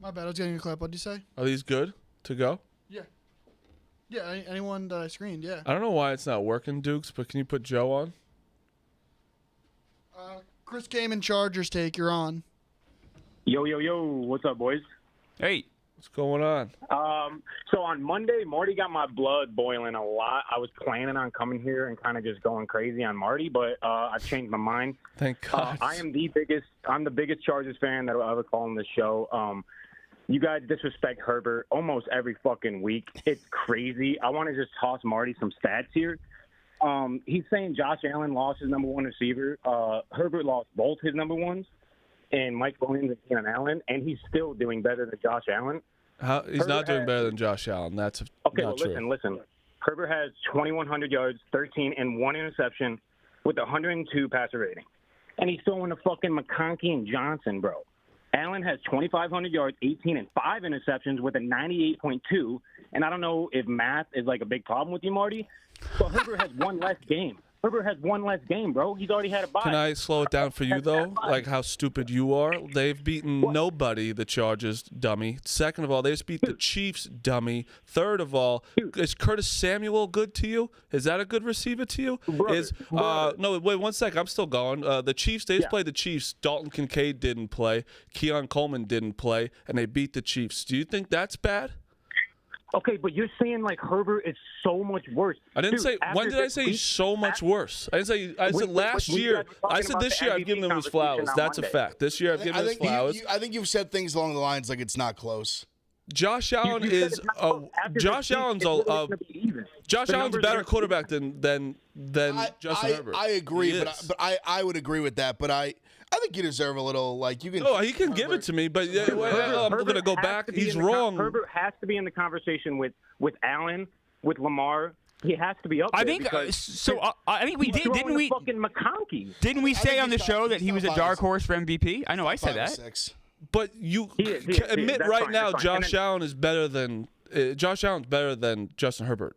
My bad. I was getting a clip. What'd you say? Are these good to go? Yeah. Yeah. Anyone that I screened. Yeah. I don't know why it's not working, Dukes, but can you put Joe on? Chris Kaman, Chargers take. You're on. Yo, what's up, boys? Hey. What's going on? So on Monday, Marty got my blood boiling a lot. I was planning on coming here and kind of just going crazy on Marty, but I changed my mind. Thank God. I'm the biggest Chargers fan that will ever call on this show. You guys disrespect Herbert almost every fucking week. It's crazy. I want to just toss Marty some stats here. He's saying Josh Allen lost his number one receiver. Herbert lost both his number ones, and Mike Williams and Keenan Allen, and he's still doing better than Josh Allen. He's not doing better than Josh Allen. That's not true. Listen. Herbert has 2,100 yards, 13 and 1 interception with 102 passer rating. And he's throwing to fucking McConkey and Johnson, bro. Allen has 2,500 yards, 18 and 5 interceptions with a 98.2. And I don't know if math is like a big problem with you, Marty, but Herbert has one less game. Herbert has one less game, bro. He's already had a bye. Can I slow it down for you, though? Like how stupid you are? They've beaten nobody, the Chargers, dummy. Second of all, they just beat the Chiefs, dummy. Third of all, is Curtis Samuel good to you? Is that a good receiver to you? No, wait 1 second. I'm still going. The Chiefs, they just played the Chiefs. Dalton Kincaid didn't play. Keon Coleman didn't play, and they beat the Chiefs. Do you think that's bad? Okay, but you're saying like Herbert is so much worse. I didn't say. When did I say so much worse? I didn't say. I said last year. I said this year I've given him his flowers. That's a fact. This year I've given him his flowers. I think you've said things along the lines like it's not close. Josh Allen is. Josh Allen's a. Josh Allen's a better quarterback than Justin Herbert. I agree, but I would agree with that. But I think you deserve a little you can. No, he can give it to me, but I'm going to go back. He's wrong. Herbert has to be in the conversation with Allen, with Lamar. He has to be up there. I think I think we did, didn't we? Fucking McConkey. Didn't we say on the show that he was a dark horse for MVP? I know I said that. 6. But you admit right now, Josh Allen is better than Justin Herbert.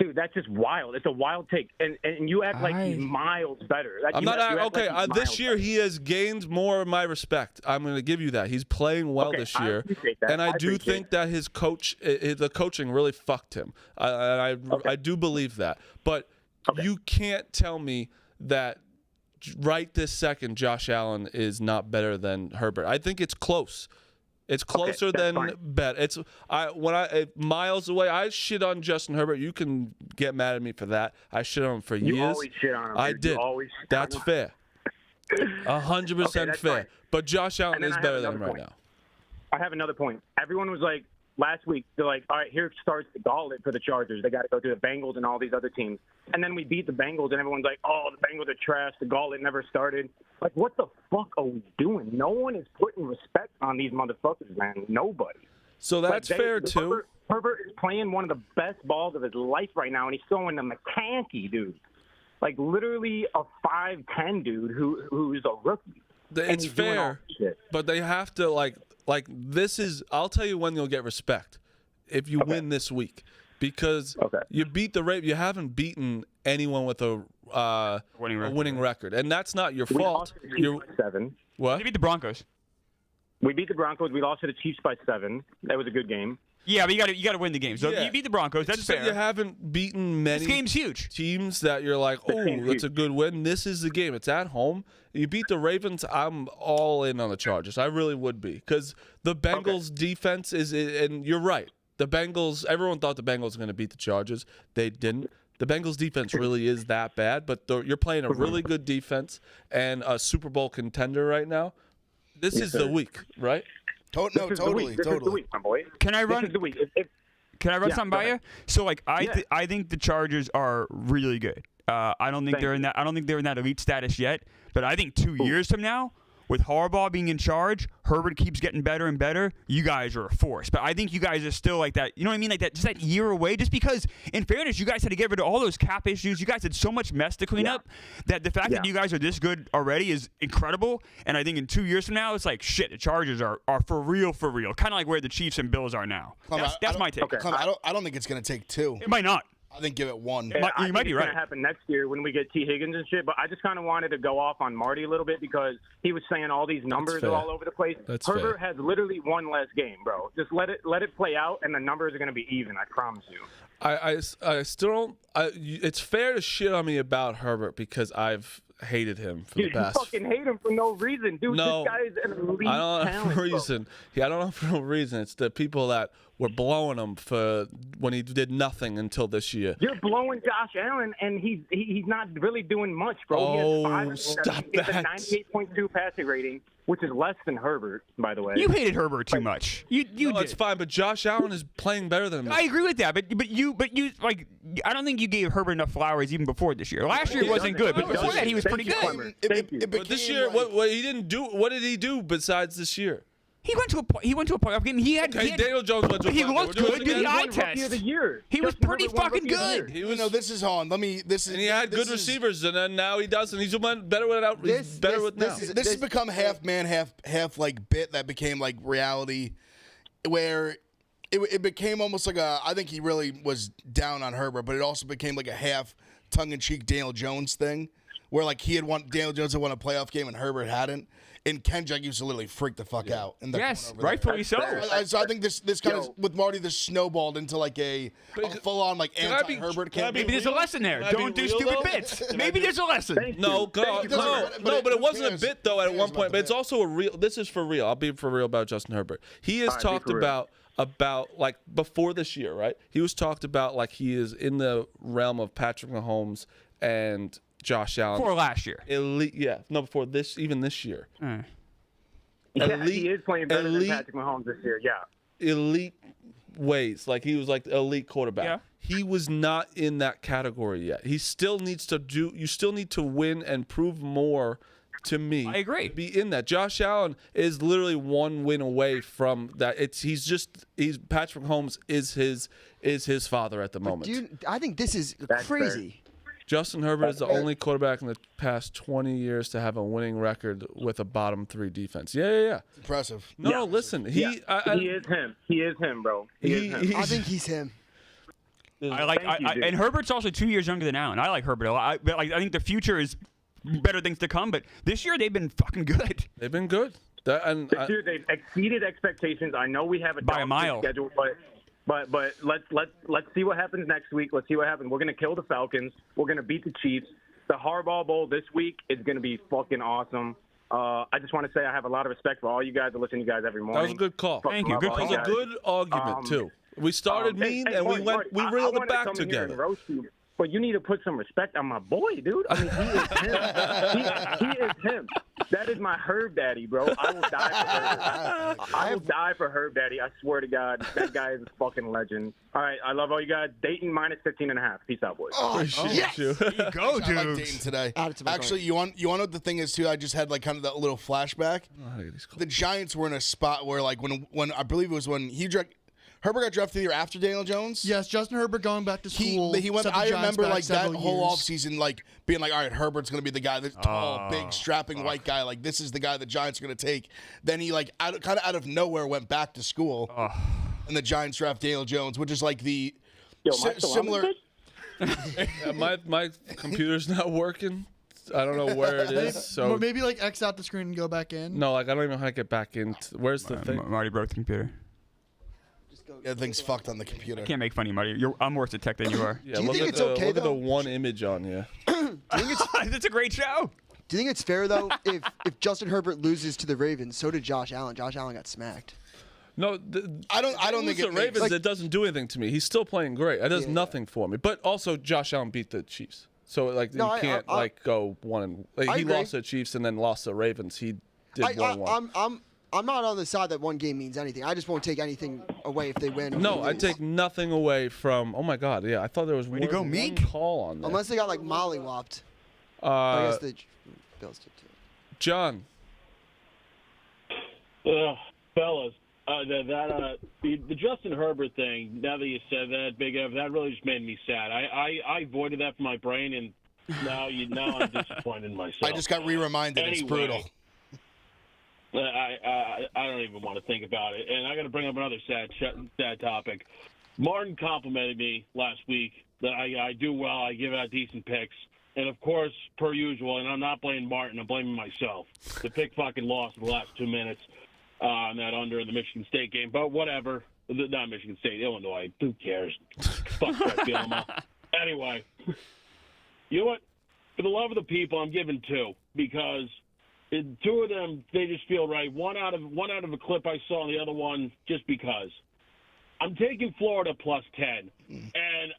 Dude, that's just wild. It's a wild take, and you act like he's miles better. I'm not okay. This year he has gained more of my respect. I'm going to give you that. He's playing well this year, and I do think that his the coaching really fucked him. I do believe that, but you can't tell me that right this second Josh Allen is not better than Herbert. I think it's close. It's closer than bet. It's miles away. I shit on Justin Herbert. You can get mad at me for that. I shit on him for years. You always shit on him. I did. That's fair. 100% fair. Fine. But Josh Allen is better than him right now. I have another point. Everyone was like, last week, they're like, all right, here starts the gauntlet for the Chargers. They got to go through the Bengals and all these other teams. And then we beat the Bengals, and everyone's like, oh, the Bengals are trash. The gauntlet never started. Like, what the fuck are we doing? No one is putting respect on these motherfuckers, man. Nobody. So that's fair, too. Herbert is playing one of the best balls of his life right now, and he's throwing to McConkey, dude. Like, literally a 5'10", dude who's a rookie. It's fair, but they have to, like this is – I'll tell you when you'll get respect if you win this week. Because you beat the Ravens. You haven't beaten anyone with a winning record. And that's not your fault. We lost to the Chiefs by 7. What? We beat the Broncos. We beat the Broncos. We lost to the Chiefs by 7. That was a good game. Yeah, but you got to win the game. So you beat the Broncos. That's fair. You haven't beaten many this game's huge. Teams that you're like, oh, that's a good win. This is the game. It's at home. You beat the Ravens. I'm all in on the Chargers. I really would be. Because the Bengals defense is – and you're right. The Bengals – everyone thought the Bengals were going to beat the Chargers. They didn't. The Bengals defense really is that bad, but you're playing a really good defense and a Super Bowl contender right now. This is the week, right? Totally. This is the week, my boy. Can I run? This is the week. Can I run Yeah, something go by you? ahead. So like I think the Chargers are really good. I don't think they're in that. I don't think they're in that elite status yet. But I think 2 years from now, with Harbaugh being in charge, Herbert keeps getting better and better. You guys are a force. But I think you guys are still like that. You know what I mean? Like that, just that year away. Just because, in fairness, you guys had to get rid of all those cap issues. You guys had so much mess to clean up that the fact that you guys are this good already is incredible. And I think in 2 years from now, it's like shit. The Chargers are for real, kind of like where the Chiefs and Bills are now. That's my take. Okay. I don't think it's going to take 2. It might not. I think give it 1. Yeah, You might be it's right. going to happen next year when we get T. Higgins and shit. But I just kind of wanted to go off on Marty a little bit because he was saying all these numbers fair. all over the place. That's Herbert fair. has literally one less game, bro. Just let it play out, and the numbers are going to be even. I promise you. I still don't. It's fair to shit on me about Herbert because I've hated him for the You past. fucking hate him for no reason, dude. No, This guy is an elite I don't know talent, for a bro. reason. Yeah, I don't know for no reason. It's the people that were blowing him for when he did nothing until this year. You're blowing Josh Allen, and he's not really doing much, bro. Oh, he has stop it's that. a 98.2 passing rating, which is less than Herbert, by the way. You hated Herbert too much. You No, did. it's fine, but Josh Allen is playing better than him. I agree with that, but you like I don't think you gave Herbert enough flowers even before this year. Last year he wasn't good, but before that he was Thank pretty you, good. Clemmer. It Thank you. But this became year, like- what he didn't do? What did he do besides this year? He went to a playoff game. He had. Okay, Daniel Jones went to a He playoff game. looked We're doing good. it Did the again. eye He won Rookie test. of the year. He was Justin pretty Herbert won fucking Rookie of the good. Year. He was, this is on. This is. and he had this good is- receivers, and then now he doesn't. He's better without. He's better with now. This has become half man, half like bit that became like reality, where it became almost like a. I think he really was down on Herbert, but it also became like a half tongue-in-cheek Daniel Jones thing, where like Daniel Jones had won a playoff game and Herbert hadn't, and Kenjak used to literally freak the fuck out. In the Yes, corner over there. rightfully so. So I think this kind of with Marty, this snowballed into like a full-on like Can I be- anti-Herbert can I be campaign. Maybe there's a real? lesson there. Can I be Don't do real, stupid though? bits. Maybe there's a lesson. Thank No, you. God, Thank you, no, Clemmer. But but it who wasn't a cares? bit though. At Who one cares point, about but it's the also a real. This is for real. I'll be for real about Justin Herbert. He has All right, be talked for real. about like before this year, right? He was talked about like he is in the realm of Patrick Mahomes and Josh Allen. For last year. Elite, yeah. No, before this, even this year. Yeah, Elite- he is playing better elite- than Patrick Mahomes this year. Yeah. Elite ways. Like he was like the elite quarterback. Yeah. He was not in that category yet. He still needs to do. You still need to win and prove more. To me, I agree. to be in that. Josh Allen is literally one win away from that. He's Patrick Mahomes is his father at the moment. Dude, I think this is That's crazy. Justin Herbert is the only quarterback in the past 20 years to have a winning record with a bottom 3 defense. Yeah. Impressive. No, listen, he He is him. He is him, bro. He is him. he's- I think he's him. Thank you, dude. And Herbert's also 2 years younger than Allen. I like Herbert a lot. I think the future is better things to come, but this year they've been fucking good. they've been good. Dude, they've exceeded expectations. I know we have a By a dog mile. schedule, but let's see what happens next week. Let's see what happens. We're gonna kill the Falcons. We're gonna beat the Chiefs. The Harbaugh Bowl this week is gonna be fucking awesome. I just want to say I have a lot of respect for all you guys. I listen to you guys every morning. That was a good call. Thank you. Good That was call. a good argument too. We started mean and we Marty, we I reeled it wanted to back come in here and together. roast you, but you need to put some respect on my boy, dude. I mean, he is him. he is him. That is my Herb Daddy, bro. I will die for Herb. I will die for Herb Daddy. I swear to God, that guy is a fucking legend. All right, I love all you guys. Dayton minus 15.5. Peace out, boys. Appreciate you. There you go, I like dude. Dayton today. Add it to my Actually, you want to know what the thing is too? I just had like kind of that little flashback. How to get these calls. The Giants were in a spot where like when I believe it was when Herbert got drafted the year after Daniel Jones. Yes, Justin Herbert going back to school. He went. set the I Giants remember back like that several whole years. offseason, like being like, all right, Herbert's gonna be the guy, this tall, big, strapping white guy. Like this is the guy the Giants are gonna take. Then he like kind of out of nowhere went back to school, and the Giants draft Daniel Jones, which is like the Yo, am I still on similar. this bitch? Yeah, my computer's not working. I don't know where it is. So Or maybe like X out the screen and go back in. no, like I don't even know how to get back in. Where's the thing? Marty broke the computer. Yeah, thing's fucked on the computer. Can't make fun of you, Marty. I'm worse at tech than you are. Yeah, Do you look think at it's the, okay, look at the though? one image on you. It's a great show. Do you think it's fair though if Justin Herbert loses to the Ravens, so did Josh Allen. Josh Allen got smacked. No, I don't think the it Ravens. makes, It doesn't do anything to me. He's still playing great. It does nothing for me. But also, Josh Allen beat the Chiefs, so like you can't go one and he agree. lost to the Chiefs and then lost to the Ravens. He did 1-1. I'm not on the side that one game means anything. I just won't take anything away if they win. Or No, they I lose. take nothing away from. Oh my God, yeah, I thought there was to go, one Meek. call on that. Unless they got like mollywopped. I guess the Bills did too. John. Fellas, the Justin Herbert thing. Now that you said that, Big Ev, that really just made me sad. I avoided that from my brain, and now I'm disappointed in myself. I just got re-reminded. It's brutal. I don't even want to think about it. And I got to bring up another sad topic. Martin complimented me last week that I do well. I give out decent picks. And, of course, per usual, and I'm not blaming Martin, I'm blaming myself. The pick fucking lost in the last 2 minutes on that under in the Michigan State game. But whatever. Not Michigan State, Illinois. Who cares? Fuck Brett Bielema. Anyway, you know what? For the love of the people, I'm giving 2 because two of them, they just feel right. One out of a clip I saw, and the other one just because. I'm taking Florida plus 10, and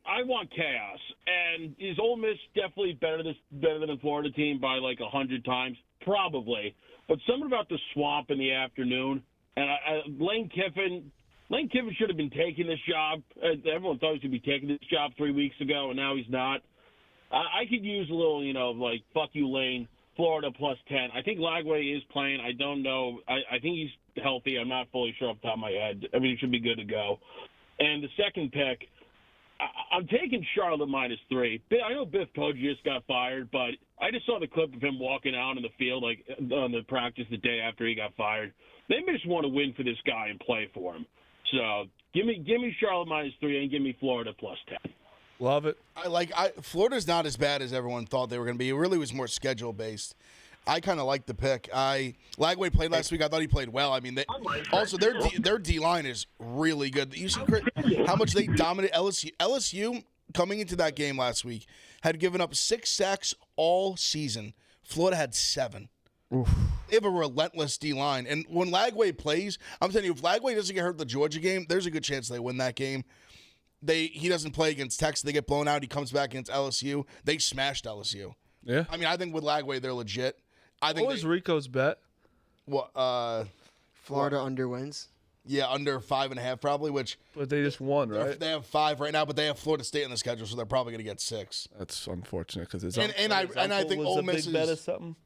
I want chaos. And is Ole Miss definitely better than the Florida team by like 100 times? Probably. But something about the swamp in the afternoon, and Lane Kiffin should have been taking this job. Everyone thought he should be taking this job 3 weeks ago, and now he's not. I could use a little, like, fuck you, Lane, Florida plus 10. I think Lagway is playing. I don't know. I think he's healthy. I'm not fully sure off the top of my head. Everything should be good to go. And the second pick, I'm taking Charlotte minus 3. I know Biff Poggi just got fired, but I just saw the clip of him walking out in the field, like on the practice the day after he got fired. They may just want to win for this guy and play for him. So give me Charlotte minus 3 and give me Florida plus 10. Love it. Florida's not as bad as everyone thought they were going to be. It really was more schedule based. I kind of like the pick. Lagway played last week. I thought he played well. I mean, their D line is really good. You see how much they dominate LSU. LSU coming into that game last week had given up 6 sacks all season. Florida had 7. Oof. They have a relentless D line, and when Lagway plays, I'm telling you, if Lagway doesn't get hurt in the Georgia game, there's a good chance they win that game. He doesn't play against Texas. They get blown out. He comes back against LSU. They smashed LSU. Yeah. I mean, I think with Lagway, they're legit. What was Rico's bet? What? Florida under wins. Yeah, under 5.5 probably. But they just won, right? They have 5 right now, but they have Florida State on the schedule, so they're probably going to get 6. That's unfortunate because his I think Ole Miss bet or something.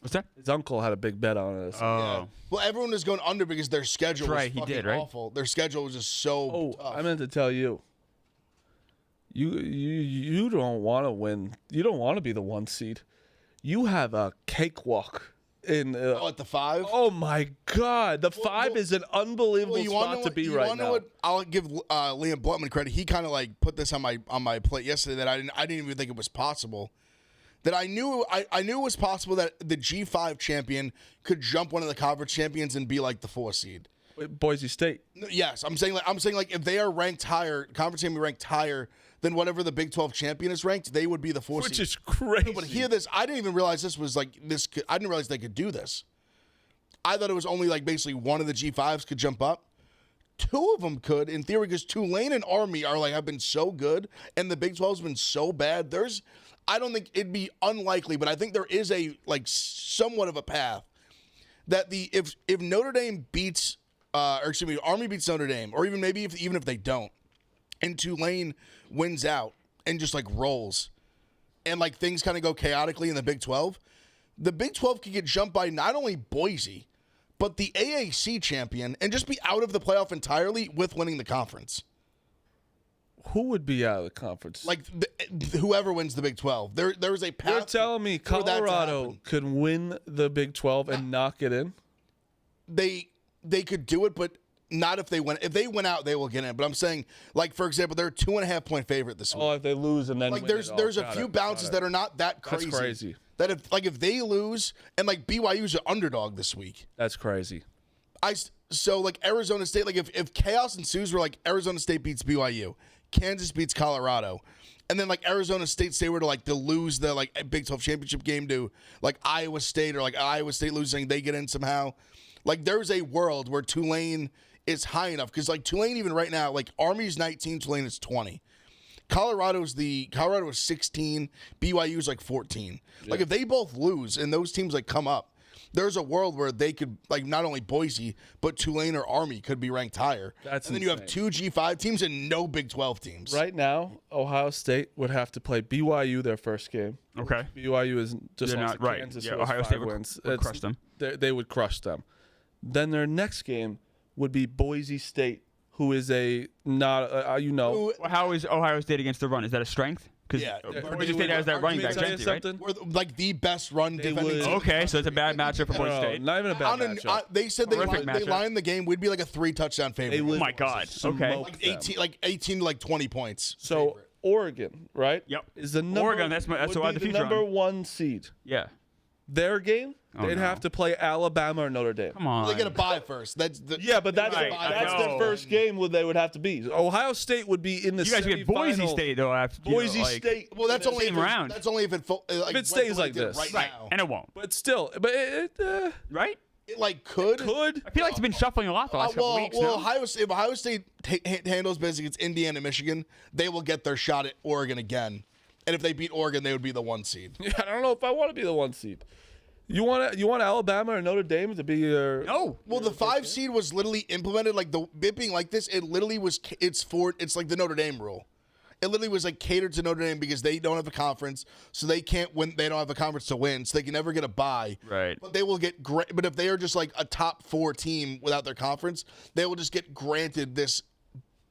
What's that? His uncle had a big bet on it. Yeah. Well, everyone is going under because their schedule was right, he fucking did, right? awful. Their schedule was just so tough. I meant to tell you. You don't want to win. You don't want to be the 1 seed. You have a cakewalk in. At the 5? Oh my God, the 5 is an unbelievable spot to be right now. I'll give Liam Blutman credit. He kind of like put this on my plate yesterday that I didn't even think it was possible. That I knew it was possible that the G5 champion could jump one of the conference champions and be like the 4 seed. Boise State. Yes, I'm saying if they are ranked higher, conference champion ranked higher than whatever the Big 12 champion is ranked, they would be the 4 seed. Which is crazy. No, but hear this. I didn't even realize this was like this. I didn't realize they could do this. I thought it was only like basically one of the G5s could jump up. 2 of them could, in theory, because Tulane and Army have been so good, and the Big 12's been so bad. I don't think it'd be unlikely, but I think there is a somewhat of a path that if Notre Dame beats, Army beats Notre Dame, or even if they don't, and Tulane wins out and just rolls, and things kind of go chaotically in the Big 12 could get jumped by not only Boise, but the AAC champion, and just be out of the playoff entirely with winning the conference. Who would be out of the conference? Whoever wins the Big 12. There is a path. You're telling me Colorado could win the Big 12 and not get in? They could do it, but not if they win. If they win out, they will get in. But I'm saying, for example, they're a 2.5-point favorite this week. Oh, if they lose and then win there's a few bounces that are not that crazy. That's crazy. That if they lose and BYU's an underdog this week. That's crazy. Arizona State, if chaos ensues where Arizona State beats BYU, Kansas beats Colorado, and then Arizona State say were to lose the Big 12 championship game to Iowa State, or Iowa State losing, they get in somehow. Like, there's a world where Tulane is high enough because, like, Tulane even right now, like, Army's 19, Tulane is 20. Colorado is 16, BYU is like 14. Yeah. Like, if they both lose and those teams like come up, there's a world where they could, like, not only Boise, but Tulane or Army could be ranked higher. And then you have 2 G5 teams and no Big 12 teams. Right now, Ohio State would have to play BYU their first game. Okay. BYU is just not right. Kansas. Yeah, Ohio State would crush them. They would crush them. Then their next game would be Boise State, who is How is Ohio State against the run? Is that a strength? Because Boise State has that running back, right? We're like the best run defending team. Okay, so it's a bad matchup for Boise State. Not even a bad matchup. They said they lined the game. We'd be like a 3-touchdown favorite. Oh my God. Okay. Like 18 to like 20 points. So favorite. Oregon, right? Yep. Is the number Oregon? That's the number 1 seed. Yeah. Their game, they'd have to play Alabama or Notre Dame. Come on. Well, they get a bye first. That's their first game where they would have to be. Ohio State would be in the You guys get Boise State though. Boise State. Well, that's only round. That's only if it stays like this, right now. And it won't. But still, right? It like could. I feel like it's been shuffling a lot the last couple weeks. Well, if Ohio State handles business against Indiana, Michigan, they will get their shot at Oregon again. And if they beat Oregon, they would be the 1 seed. Yeah, I don't know if I want to be the 1 seed. You want Alabama or Notre Dame to be your no? Well, the 5 seed was literally implemented like it being like this. It literally was. It's like the Notre Dame rule. It literally was like catered to Notre Dame because they don't have a conference, so they can't win. They don't have a conference to win, so they can never get a bye. Right. But they will get great. But if they are just like a top 4 team without their conference, they will just get granted this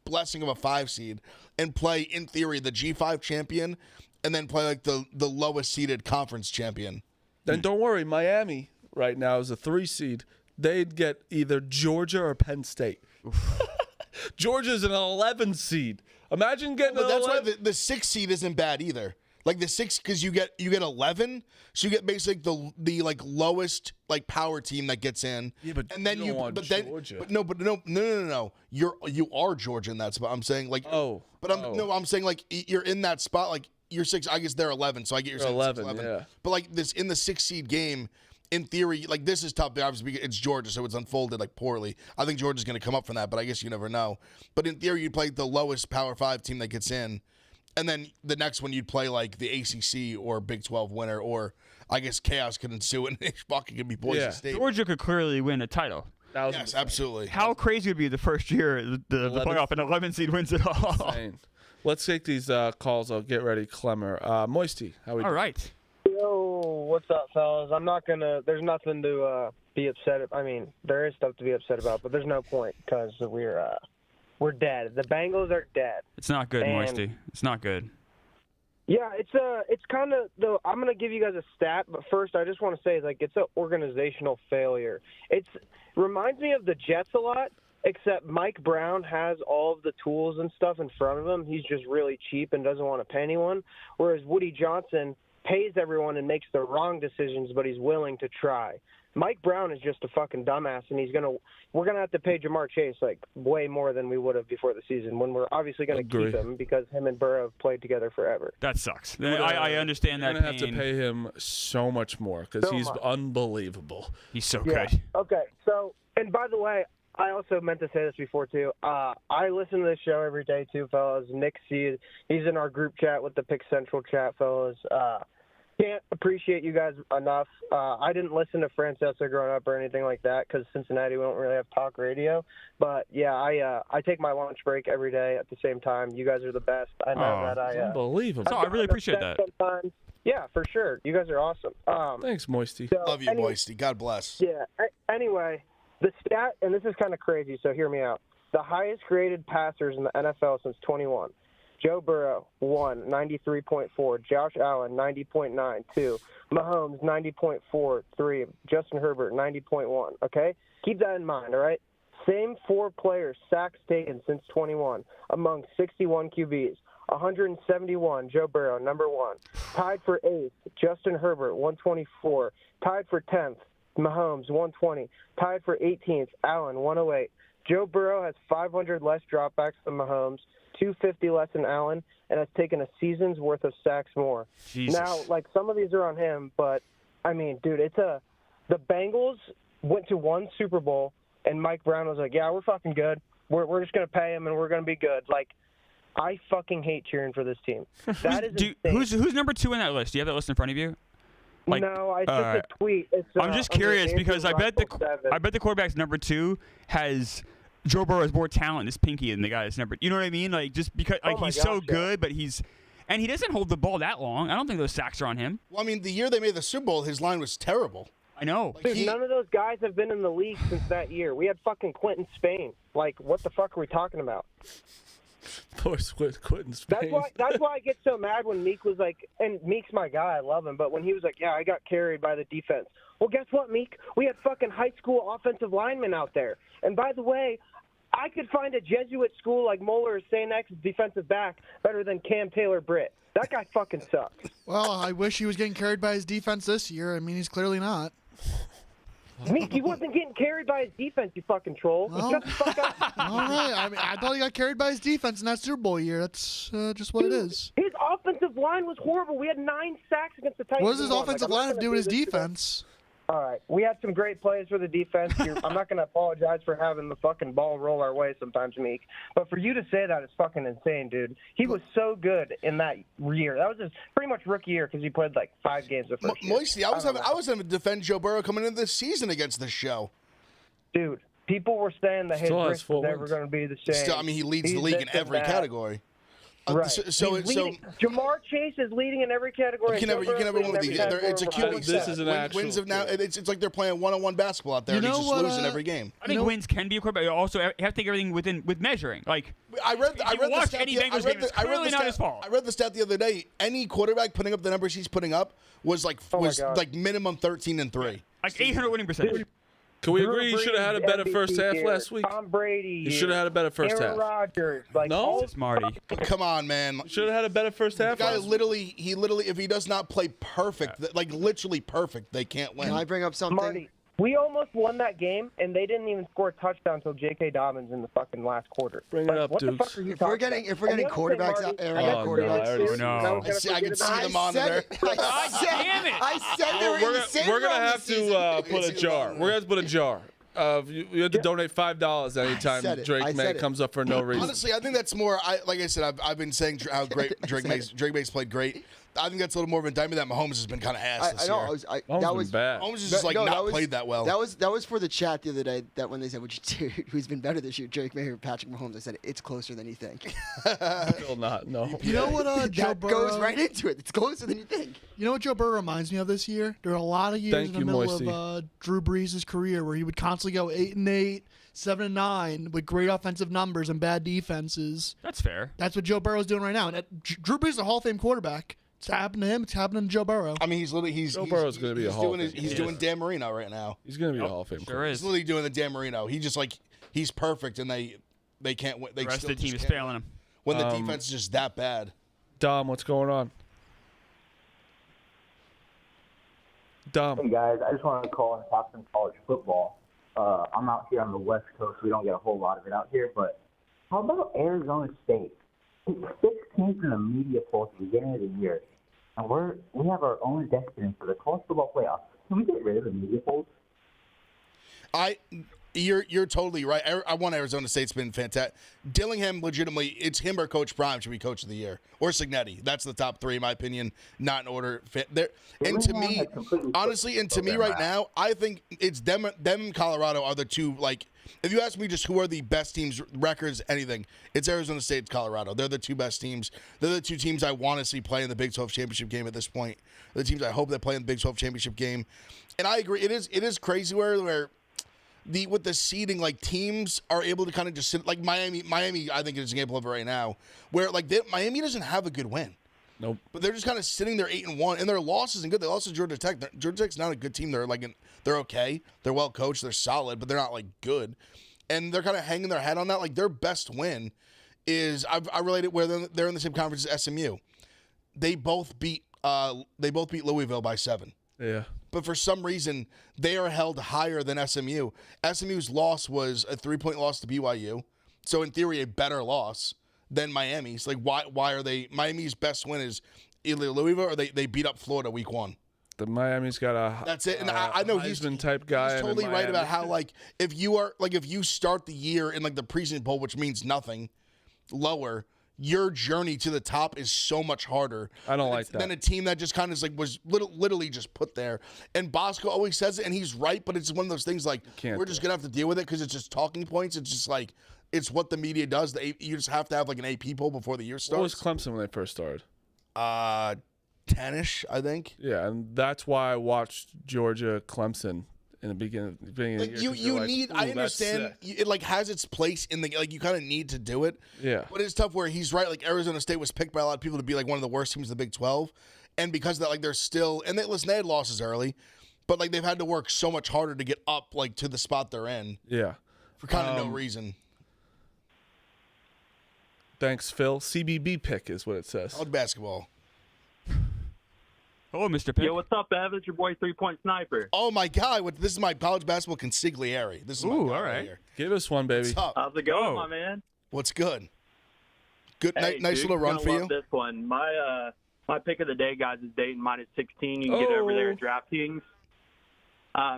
blessing of a 5 seed and play, in theory, the G5 champion, and then play like the lowest seeded conference champion. Then don't worry, Miami right now is a 3 seed. They'd get either Georgia or Penn State. Georgia's an 11 seed. Imagine getting. But that's why the 6 seed isn't bad either. Like the 6, because you get 11, so you get basically the like lowest like power team that gets in. Yeah, but and then you don't want Georgia. No. You are Georgia in that spot. I'm saying like I'm saying like you're in that spot like. You're 6. I guess they're 11, so I get your 11. Yeah. But like this in the 6 seed game, in theory, like this is tough. Obviously, it's Georgia, so it's unfolded like poorly. I think Georgia's going to come up from that, but I guess you never know. But in theory, you'd play the lowest Power 5 team that gets in, and then the next one you'd play like the ACC or Big 12 winner, or I guess chaos could ensue and fucking could be Boise State. Georgia could clearly win a title. Yes, absolutely. How crazy would it be the first year the playoff and 11 seed wins it all? Insane. Let's take these calls. I'll get ready, Clemmer. Moisty, how we doing? All right. Yo, what's up, fellas? I'm not going to – there's nothing to be upset – I mean, there is stuff to be upset about, but there's no point because we're dead. The Bengals are dead. It's not good, Moisty. It's not good. Yeah, it's kind of – I'm going to give you guys a stat, but first I just want to say, like, it's an organizational failure. It reminds me of the Jets a lot. Except Mike Brown has all of the tools and stuff in front of him. He's just really cheap and doesn't want to pay anyone. Whereas Woody Johnson pays everyone and makes the wrong decisions, but he's willing to try. Mike Brown is just a fucking dumbass, and we're gonna have to pay Jamar Chase like way more than we would have before the season. When we're obviously gonna keep him because him and Burrow have played together forever. That sucks. I understand that. We're gonna have to pay him so much more because he's unbelievable. He's so good. Okay. So, and by the way, I also meant to say this before, too. I listen to this show every day, too, fellas. Nick C, he's in our group chat with the Pick Central chat, fellas. Can't appreciate you guys enough. I didn't listen to Francesa growing up or anything like that because Cincinnati, we don't really have talk radio. But, yeah, I take my lunch break every day at the same time. You guys are the best. I know that. Unbelievable. I really appreciate that. Sometimes. Yeah, for sure. You guys are awesome. Thanks, Moisty. So, love you, Moisty. God bless. Yeah. Anyway. The stat, and this is kind of crazy, so hear me out. The highest graded passers in the NFL since 21. Joe Burrow, 1, 93.4. Josh Allen, 90.9. 2. Mahomes, 90.4. 3. Justin Herbert, 90.1. Okay? Keep that in mind, all right? Same 4 players, sacks taken since 21, among 61 QBs. 171, Joe Burrow, number 1. Tied for 8th, Justin Herbert, 124. Tied for 10th. Mahomes, 120. Tied for 18th, Allen, 108. Joe Burrow has 500 less dropbacks than Mahomes, 250 less than Allen, and has taken a season's worth of sacks more. Jesus. Now, like, some of these are on him, but, I mean, dude, the Bengals went to one Super Bowl, and Mike Brown was like, "Yeah, we're fucking good. We're just gonna pay him, and we're gonna be good." Like, I fucking hate cheering for this team. That is insane. Who's number 2 in that list? Do you have that list in front of you? Like, no, I just a tweet. It's, I'm just curious because I bet the quarterback's number 2 has Joe Burrow's more talent, is Pinky, than the guy's number. You know what I mean? Like, just because he's so good, but he doesn't hold the ball that long. I don't think those sacks are on him. Well, I mean, the year they made the Super Bowl, his line was terrible. I know. Dude, none of those guys have been in the league since that year. We had fucking Quentin Spain. Like, what the fuck are we talking about? Poor Quentin Spain. That's why I get so mad when Meek was like, and Meek's my guy, I love him, but when he was like, yeah, I got carried by the defense. Well, guess what, Meek? We had fucking high school offensive linemen out there. And by the way, I could find a Jesuit school like Moeller or St. X's defensive back better than Cam Taylor-Britt. That guy fucking sucks. Well, I wish he was getting carried by his defense this year. I mean, he's clearly not. Meek, he wasn't getting carried by his defense, you fucking troll. Well, Shut the fuck up. All right. I mean, I thought he got carried by his defense in that Super Bowl year. That's just what it is. His offensive line was horrible. We had 9 sacks against the Titans. What does his offensive line have to do with his defense? All right. We had some great plays for the defense. I'm not going to apologize for having the fucking ball roll our way sometimes, Meek. But for you to say that is fucking insane, dude. He was so good in that year. That was his pretty much rookie year because he played like 5 games the first year. Moisty, I was having to defend Joe Burrow coming into this season against this show. Dude, people were saying that his Still has wrist 4 was never wins. going to be the same. Still, I mean, he leads the league in every category. Right. So Jamar Chase is leading in every category. you can never win with the. It's a QB. This is an actual wins of now. It's like they're playing one-on-one basketball out there. You and he's know just what, losing every game. I think wins can be a quarterback. You also have to take everything with measuring. Like, I read the watch stat. any Bengals game, it's clearly not his fault. I read the stat the other day. Any quarterback putting up the numbers he's putting up was like minimum 13-3. Like 800 winning percentage. Can we Drew agree he should have had a Brees better MVP first half year, last week? Tom Brady. He should have had a better first Aaron half. Rodgers. Like, No? all It's Marty. Come on, man. Should have had a better first half. The guy last week. literally, if he does not play perfect, like literally perfect, they can't win. Can I bring up something? Marty, we almost won that game, and they didn't even score a touchdown until J.K. Dobbins in the fucking last quarter. Bring it up, what the Dukes. fuck are you If we're talking getting about? And the other quarterbacks thing, out there, Marty, Oh, no, I already see. No. I can see the monitor. Damn it. I said they were in the same We're gonna round have this season. to put a jar. We're gonna have to put a jar. You have to donate $5 anytime said it. I Drake said May it. comes up for no reason. Honestly, I think that's more. Like I said, I've been saying how great Drake May's played great. I think that's a little more of an indictment that Mahomes has been kind of ass this I know. year. Mahomes That been was bad. Mahomes has just not played that well. That was for the chat the other day. That when they said, "Would you who's been better this year, Drake May or Patrick Mahomes?" I said, "It's closer than you think." Still not. No. You know what, Joe That Burrow goes right into it. It's closer than you think. You know what Joe Burrow reminds me of this year? There were a lot of years Thank in the you, middle Moisty. of Drew Brees' career where he would constantly go 8-8, 7-9 with great offensive numbers and bad defenses. That's fair. That's what Joe Burrow's doing right now. And Drew Brees is a Hall of Fame quarterback. It's happened to him. It's happening to Joe Burrow. I mean, Joe Burrow's gonna be a Hall of Fame. He's doing Dan Marino right now. He's gonna be a Hall of Fame. Sure He's is. literally doing the Dan Marino. He just he's perfect, and they can't win. The rest of the team is can't failing him. when the defense is just that bad. Dom, what's going on? Dom. Hey guys, I just wanted to call and talk some college football. I'm out here on the West Coast. We don't get a whole lot of it out here, but how about Arizona State? It's 16th in the media poll at the beginning of the year, and we have our own destiny for the college football playoffs. Can we get rid of the media polls? You're totally right. I want Arizona State's been fantastic. Dillingham, legitimately, it's him or Coach Prime should be Coach of the Year, or Signetti. That's the top 3 in my opinion, not in order. And to me, honestly, right now, I think it's them and Colorado are the two. Like, if you ask me, just who are the best teams, records, anything, it's Arizona State, it's Colorado. They're the 2 best teams. They're the 2 teams I want to see play in the Big 12 championship game at this point. The teams I hope they play in the Big 12 championship game. And I agree, it is crazy where. With the seeding, like teams are able to kind of just sit like Miami. I think is an example of it right now, where like Miami doesn't have a good win. Nope. But they're just kind of sitting there 8-1, and their loss isn't good. They lost to Georgia Tech. Georgia Tech's not a good team. They're okay. They're well coached. They're solid, but they're not like good. And they're kind of hanging their head on that. Like their best win is I relate it where they're in the same conference as SMU. They both beat Louisville by 7. Yeah. But for some reason, they are held higher than SMU. SMU's loss was a 3-point loss to BYU. So, in theory, a better loss than Miami's. Like, why are they – Miami's best win is either Louisville or they beat up Florida week 1. The Miami's got a That's it. And I know he's type guy. He's totally right about how if you start the year in the preseason poll, which means nothing, lower, your journey to the top is so much harder. I don't like that. Than a team that just kind of was literally just put there. And Bosco always says it, and he's right, but it's one of those things we're just going to have to deal with it because it's just talking points. It's just it's what the media does. You just have to have an AP poll before the year starts. What was Clemson when they first started? 10-ish, I think. Yeah, and that's why I watched Georgia Clemson in the beginning of the year. I understand it has its place in the you kind of need to do it. Yeah. But it's tough where he's right. Arizona State was picked by a lot of people to be one of the worst teams in the Big 12. And because of that, they're still – and they had losses early. But they've had to work so much harder to get up to the spot they're in. Yeah. For kind of no reason. Thanks, Phil. CBB pick is what it says. College basketball. Hello, Mr. Pick. Yo, what's up, Ev? It's your boy, 3-Point Sniper. Oh, my God. This is my college basketball consigliere. This is my guy all right right. here. Give us one, baby. What's up? How's it going, my man? What's good? Good, Hey, nice dude, little run for you're you. gonna love this one. My pick of the day, guys, is Dayton minus 16. You can get it over there at DraftKings.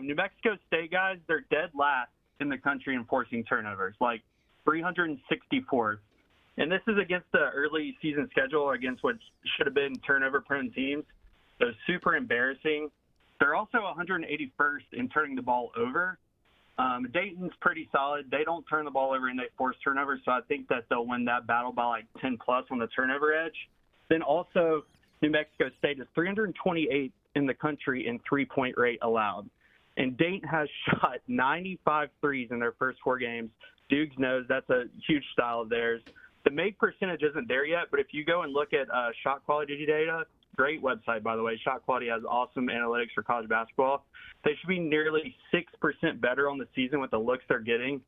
New Mexico State, guys, they're dead last in the country in forcing turnovers, 364th. And this is against the early season schedule against what should have been turnover-prone teams. So super embarrassing. They're also 181st in turning the ball over. Dayton's pretty solid. They don't turn the ball over and they force turnovers, so I think that they'll win that battle by 10-plus on the turnover edge. Then also, New Mexico State is 328th in the country in three-point rate allowed. And Dayton has shot 95 threes in their first 4 games. Dukes knows that's a huge style of theirs. The make percentage isn't there yet, but if you go and look at shot quality data, great website, by the way. Shot Quality has awesome analytics for college basketball. They should be nearly 6% better on the season with the looks they're getting.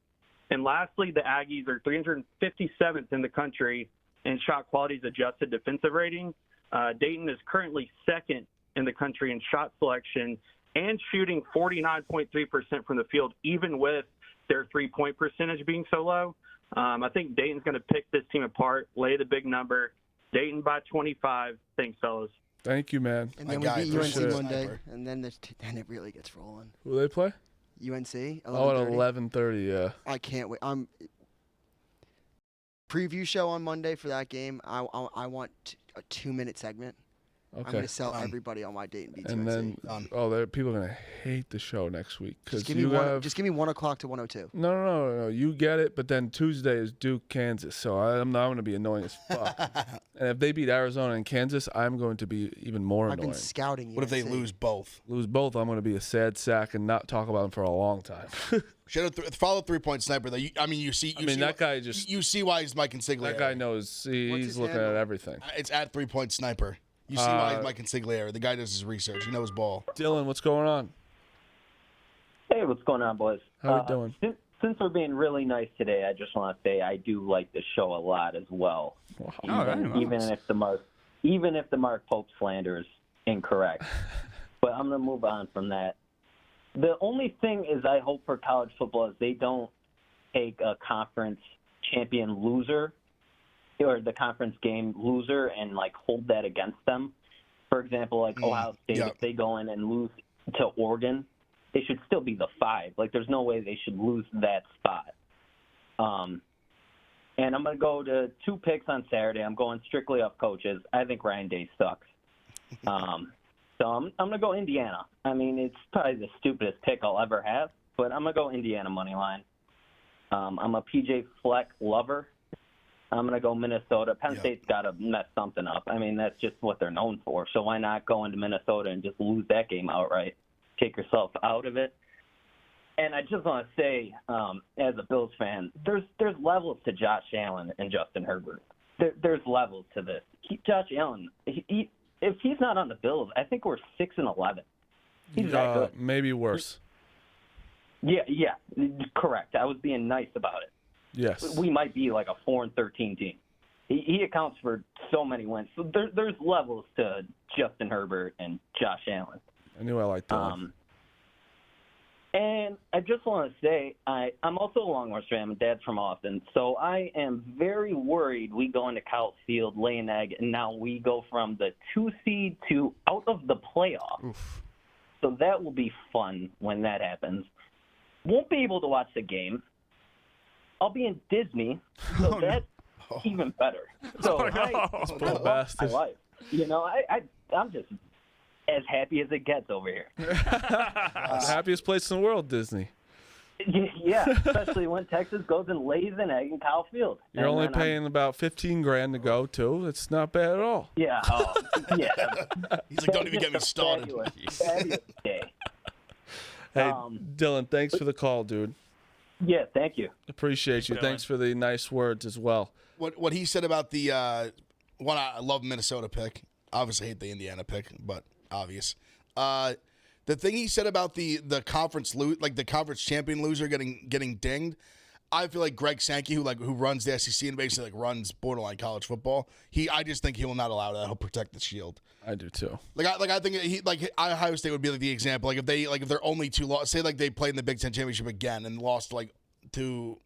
And lastly, the Aggies are 357th in the country in Shot Quality's adjusted defensive rating. Dayton is currently 2nd in the country in shot selection and shooting 49.3% from the field, even with their three-point percentage being so low. I think Dayton's going to pick this team apart, lay the big number. Dayton by 25. Thanks, fellas. Thank you, man. And then we beat UNC one day, and then then it really gets rolling. Who they play? UNC. At 11:30. Yeah. I can't wait. Preview show on Monday for that game. I want a 2-minute segment. Okay. I'm going to sell everybody on my Dayton beats and UNC. then people are going to hate the show next week because just give me 1 o'clock to 1:02. No. You get it, but then Tuesday is Duke, Kansas. So I'm going to be annoying as fuck. And if they beat Arizona and Kansas, I'm going to be even more annoying. I've been scouting. What if they lose both? Lose both, I'm going to be a sad sack and not talk about them for a long time. Follow 3-Point Sniper though. You see why he's my consigliere. That guy knows. He's looking at everything. It's at 3-Point Sniper. You see why he's my consigliere. The guy does his research. He knows ball. Dylan, what's going on? Hey, what's going on, boys? How we doing? Since we're being really nice today, I just want to say I do like the show a lot as well. Wow. Even if the Mark Pope slander is incorrect. But I'm going to move on from that. The only thing is I hope for college football is they don't take a conference champion loser or the conference game loser and hold that against them. For example, Ohio State, if they go in and lose to Oregon, they should still be the 5. There's no way they should lose that spot. And I'm going to go to 2 picks on Saturday. I'm going strictly off coaches. I think Ryan Day sucks. So I'm going to go Indiana. I mean, it's probably the stupidest pick I'll ever have, but I'm going to go Indiana money line. I'm a PJ Fleck lover. I'm going to go Minnesota. Penn State's got to mess something up. I mean, that's just what they're known for. So why not go into Minnesota and just lose that game outright? Take yourself out of it. And I just want to say, as a Bills fan, there's levels to Josh Allen and Justin Herbert. There's levels to this. Josh Allen, if he's not on the Bills, I think we're 6-11. He's that good. Maybe worse. Yeah, correct. I was being nice about it. Yes. We might be like a 4-13 team. He accounts for so many wins. So there's levels to Justin Herbert and Josh Allen. I knew I liked that. And I just want to say, I'm also a Longhorns fan. My dad's from Austin. So I am very worried we go into Kyle Field, lay an egg, and now we go from the 2 seed to out of the playoff. Oof. So that will be fun when that happens. Won't be able to watch the game. I'll be in Disney, so that's even better. So I life. You know, I'm just as happy as it gets over here. The happiest place in the world, Disney. Yeah, especially when Texas goes and lays an egg in Kyle Field. You're only paying about $15,000 to go too. It's not bad at all. Yeah, yeah. He's like, don't even get me started. Fabulous day. Hey, Dylan, thanks for the call, dude. Yeah, thank you. Appreciate you. Thanks for the nice words as well. What he said about the one, I love Minnesota pick. Obviously hate the Indiana pick, but obvious. The thing he said about the conference the conference champion loser getting dinged, I feel like Greg Sankey, who runs the SEC and basically runs borderline college football, I just think he will not allow that. He'll protect the shield. I do too. I think Ohio State would be the example. If they're only 2 losses, say they played in the Big Ten championship again and lost to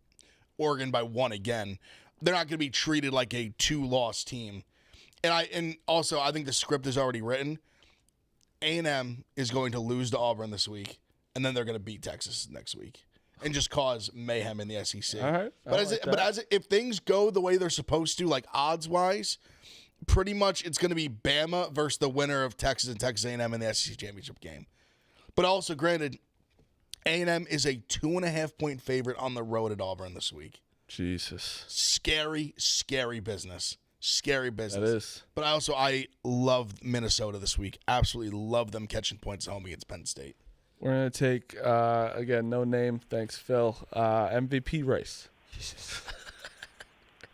Oregon by 1 again, they're not going to be treated like a 2-loss team. And also I think the script is already written. A&M is going to lose to Auburn this week, and then they're going to beat Texas next week and just cause mayhem in the SEC. All right. If things go the way they're supposed to, odds-wise, pretty much it's going to be Bama versus the winner of Texas and Texas A&M in the SEC championship game. But also, granted, A&M is a 2.5-point favorite on the road at Auburn this week. Jesus. Scary, scary business. Scary business. That is. But I love Minnesota this week. Absolutely love them catching points at home against Penn State. We're going to take, again, no name. Thanks, Phil. MVP race. Jesus.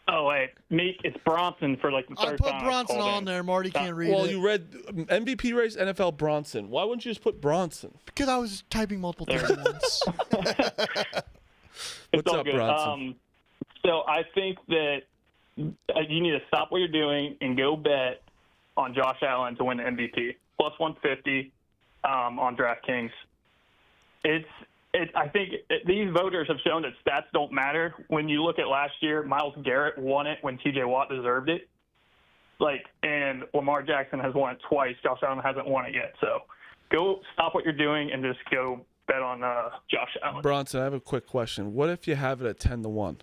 Oh, wait. Meek, it's Bronson for the I third put time. Bronson on there. Marty can't read Well, it. you read MVP race, NFL Bronson. Why wouldn't you just put Bronson? Because I was typing multiple things at once. What's all up, good. Bronson? So I think that you need to stop what you're doing and go bet on Josh Allen to win the MVP. Plus 150 on DraftKings. I think these voters have shown that stats don't matter. When you look at last year, Myles Garrett won it when T.J. Watt deserved it. And Lamar Jackson has won it twice. Josh Allen hasn't won it yet. So go stop what you're doing and just go bet on Josh Allen. Bronson, I have a quick question. What if you have it at 10-1?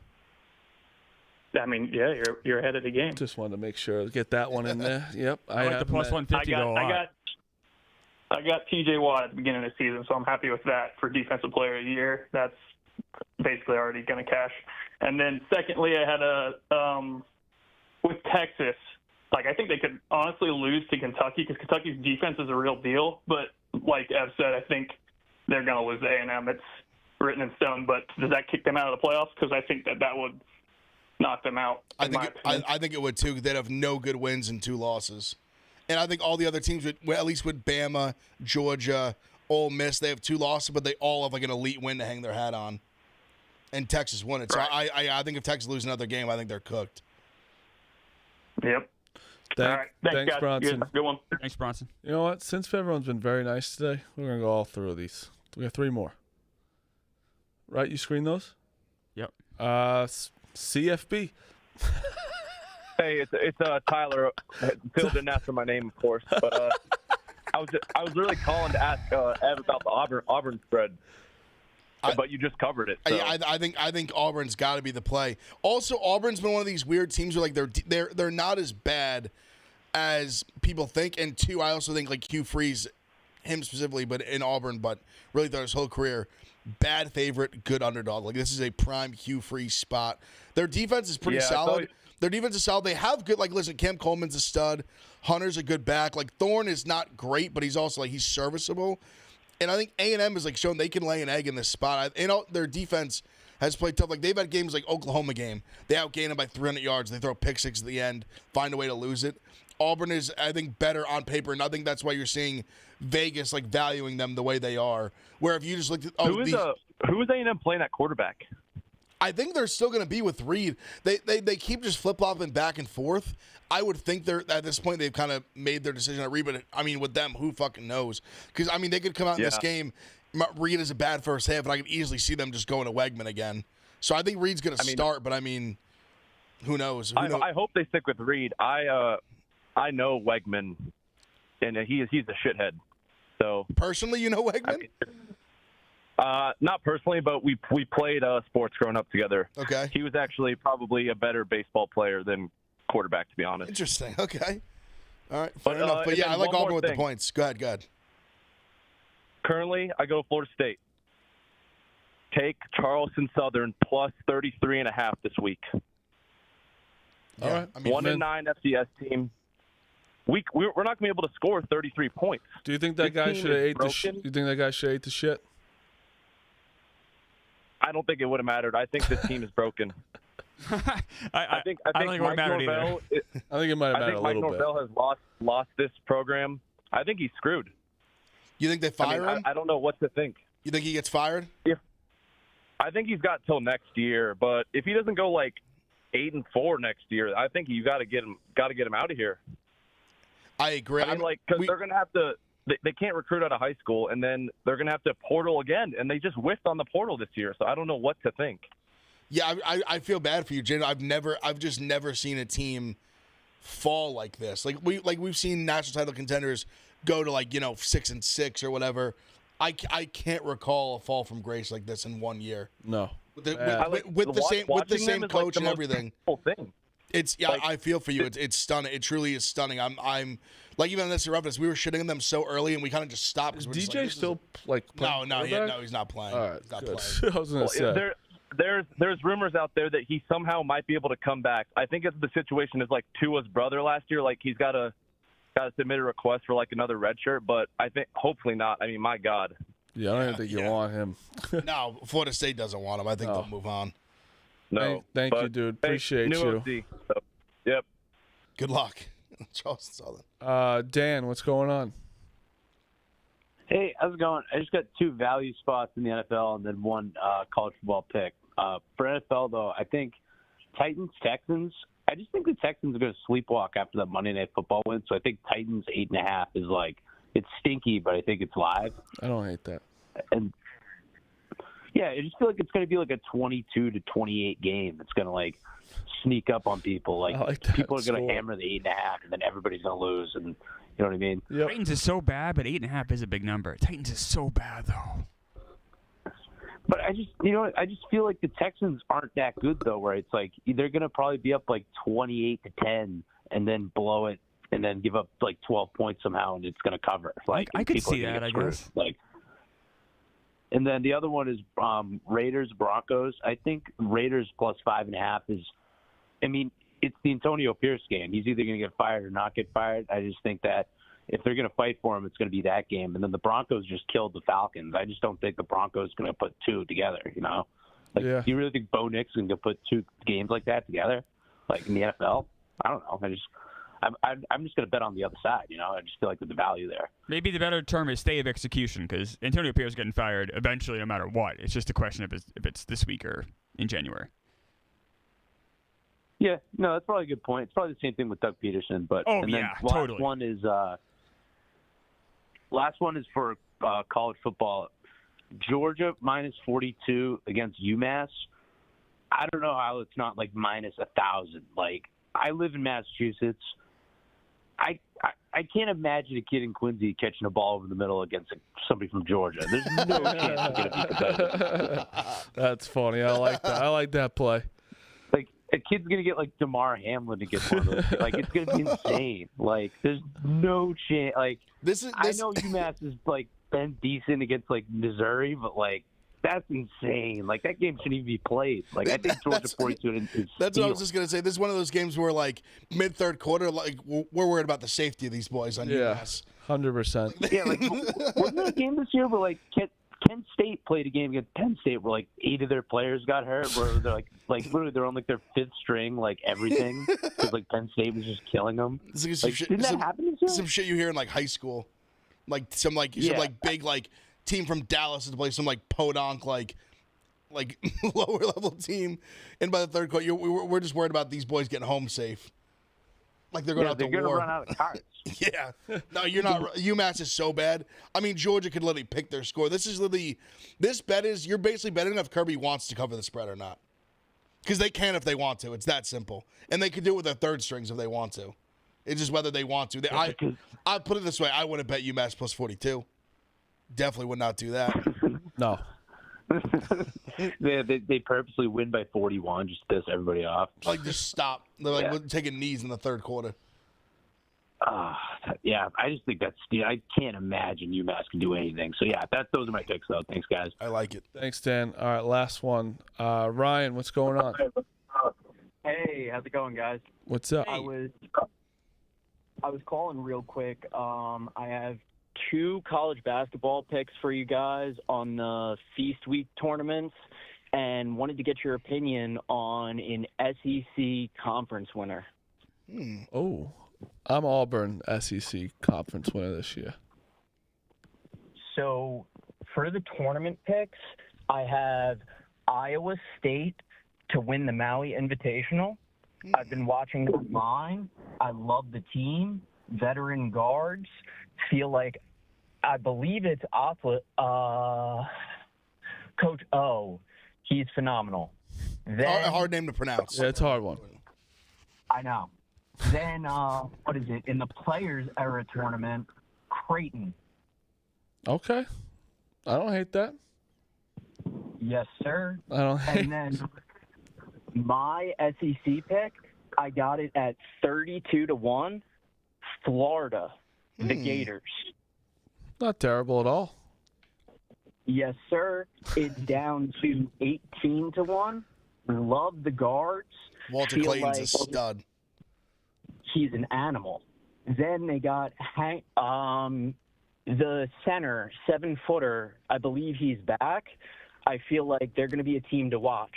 I mean, yeah, you're ahead of the game. Just wanted to make sure. Get that one in there. Yep. I like the plus 150 though a lot. I got T.J. Watt at the beginning of the season, so I'm happy with that for Defensive Player of the Year. That's basically already going to cash. And then secondly, I had with Texas, I think they could honestly lose to Kentucky because Kentucky's defense is a real deal. But like Ev said, I think they're going to lose to A&M. It's written in stone. But does that kick them out of the playoffs? Because I think that would knock them out. I think it would too. They'd have no good wins and 2 losses. And I think all the other teams, at least with Bama, Georgia, Ole Miss, they have 2 losses, but they all have an elite win to hang their hat on. And Texas won it. So right. I think if Texas loses another game, I think they're cooked. Yep. All right. Thanks, guys. Bronson. Good one. Thanks, Bronson. You know what? Since everyone's been very nice today, we're going to go all through these. We got 3 more. Right? You screen those? Yep. CFB. Hey, it's Tyler. Phil didn't ask for my name, of course, but I was really calling to ask Ev about the Auburn spread, but you just covered it. So. I think Auburn's got to be the play. Also, Auburn's been one of these weird teams where they're not as bad as people think. And 2, I also think Hugh Freeze, him specifically, but in Auburn, but really throughout his whole career, bad favorite, good underdog. This is a prime Hugh Freeze spot. Their defense is pretty solid. Their defense is solid. They have good, listen, Cam Coleman's a stud. Hunter's a good back. Thorne is not great, but he's also, he's serviceable. And I think A&M is, shown they can lay an egg in this spot. Their defense has played tough. They've had games like Oklahoma game. They outgain them by 300 yards. They throw a pick 6 at the end, find a way to lose it. Auburn is, I think, better on paper, and I think that's why you're seeing Vegas, valuing them the way they are. Where if you just looked at... Who is A&M playing at quarterback? I think they're still going to be with Reed. They keep just flip-flopping back and forth. I would think they're at this point they've kind of made their decision on Reed, but with them, who fucking knows? Because they could come out in this game Reed is a bad first half, and I can easily see them just going to Wegman again. So I think Reed's going to start, but I mean, who knows? I hope they stick with Reed. I know Wegman, and he's a shithead. So personally, you know Wegman? Not personally, but we played sports growing up together. Okay. He was actually probably a better baseball player than quarterback, to be honest. Interesting. Okay. All right. Fair enough. But yeah, I like Auburn with the points. Go ahead. Currently, I go Florida State. Take Charleston Southern plus 33.5 this week. All right. I mean, 1-9 FCS team. We're not going to be able to score 33 points. Do you think that guy should have ate the shit? Do you think that guy should have ate the shit? I don't think it would have mattered. I think this team is broken. I think it would have mattered either. I think it might have mattered a little bit. I think Mike Norvell has lost this program. I think he's screwed. You think they fire him? I don't know what to think. You think he gets fired? I think he's got till next year, but if he doesn't go like 8-4 next year, I think you got to get him out of here. I agree. I mean, because they're going to have to. They can't recruit out of high school, and then they're going to have to portal again, and they just whiffed on the portal this year, so I don't know what to think. Yeah, I feel bad for you, Jay. I've just never seen a team fall like this. We've seen national title contenders go to 6-6 or whatever. I can't recall a fall from grace like this in 1 year. No, with the same coach and everything. Thing. I feel for you. It's stunning. It truly is stunning. I'm like, even in this roughness, we were shitting on them so early, and we kind of just stopped. Is DJ still playing? No, he's not playing. All right, he's not good. playing. I was gonna say. There's rumors out there that he somehow might be able to come back. I think the situation is like Tua's brother last year. Like he's got to submit a request for another red shirt, but I think hopefully not. I mean, my God. Yeah, I don't even think you want him. No, Florida State doesn't want him. I think they'll move on. No, thank you, dude. Appreciate you. OC, so, yep. Good luck, Charleston Southern. Dan, what's going on? Hey, how's it going? I just got 2 value spots in the NFL and then 1 college football pick. For NFL, though, I think Titans-Texans. I just think the Texans are going to sleepwalk after that Monday Night Football win. So I think Titans 8.5 is it's stinky, but I think it's live. I don't hate that. And yeah, I just feel like it's going to be a 22-28 game. It's going to sneak up on people. People are going to hammer the 8.5, and then everybody's going to lose. And you know what I mean? Yep. Titans is so bad, but 8.5 is a big number. Titans is so bad though. But I just feel like the Texans aren't that good though. Where it's they're going to probably be up 28-10, and then blow it, and then give up 12 points somehow, and it's going to cover. I could see that, I guess. And then the other one is Raiders Broncos. I think Raiders plus 5.5 is. I mean, it's the Antonio Pierce game. He's either going to get fired or not get fired. I just think that if they're going to fight for him, it's going to be that game. And then the Broncos just killed the Falcons. I just don't think the Broncos going to put 2 together. You know, do you really think Bo Nix is going to put 2 games like that together, in the NFL? I don't know. I'm just going to bet on the other side. You know, I just feel with the value there. Maybe the better term is stay of execution, because Antonio Pierce is getting fired eventually, no matter what. It's just a question of if it's this week or in January. Yeah, no, that's probably a good point. It's probably the same thing with Doug Peterson, but totally. Last one is for college football. Georgia minus 42 against UMass. I don't know how it's not minus 1,000. I live in Massachusetts. I can't imagine a kid in Quincy catching a ball over the middle against somebody from Georgia. There's no chance they're going to be competitive. That's funny. I like that. I like that play. A kid's going to get DeMar Hamlin to get one of those. It's going to be insane. There's no chance. I know UMass has been decent against Missouri, but that's insane. That game shouldn't even be played. I think Georgia 42 is. That's what I was just gonna say. This is one of those games where mid-third quarter, we're worried about the safety of these boys on UMass. 100%. Yeah, wasn't there a game this year where Kent State played a game against Penn State where 8 of their players got hurt, where they're literally they're on their 5th string, everything, because Penn State was just killing them. Didn't that happen this year? Some shit you hear in high school, some big team from Dallas to play some podunk lower level team, and by the third quarter we're just worried about these boys getting home safe. Like they're going out to they're war. gonna run out of cards. Yeah. No, you're not. UMass is so bad. I mean, Georgia could literally pick their score. This bet is you're basically betting if Kirby wants to cover the spread or not. Because they can if they want to. It's that simple. And they could do it with their third strings if they want to. It's just whether they want to. I put it this way. I wouldn't bet UMass plus 42. Definitely would not do that. No. They purposely win by 41, just piss everybody off. Like, just stop. They're like taking knees in the third quarter. Yeah, I just think I can't imagine UMass can do anything. So, yeah, those are my picks, though. Thanks, guys. I like it. Thanks, Dan. All right, last one. Ryan, what's going on? Hey, how's it going, guys? What's up? I was calling real quick. I have 2 college basketball picks for you guys on the Feast Week tournaments and wanted to get your opinion on an SEC conference winner. Oh, I'm Auburn SEC conference winner this year. So for the tournament picks, I have Iowa State to win the Maui Invitational. I've been watching online. I love the team. Veteran guards. Feel like I believe it's Coach O. He's phenomenal. A hard name to pronounce. Yeah, it's a hard one. I know. Then, what is it? In the Players Era tournament, Creighton. Okay. I don't hate that. Yes, sir. I don't hate And then my SEC pick, I got it at 32-1. Florida, the Gators. Not terrible at all. Yes, sir. It's down to 18-1. Love the guards. Walter Feel Clayton's a like stud. He's an animal. Then they got the center, 7-footer. I believe he's back. I feel like they're going to be a team to watch.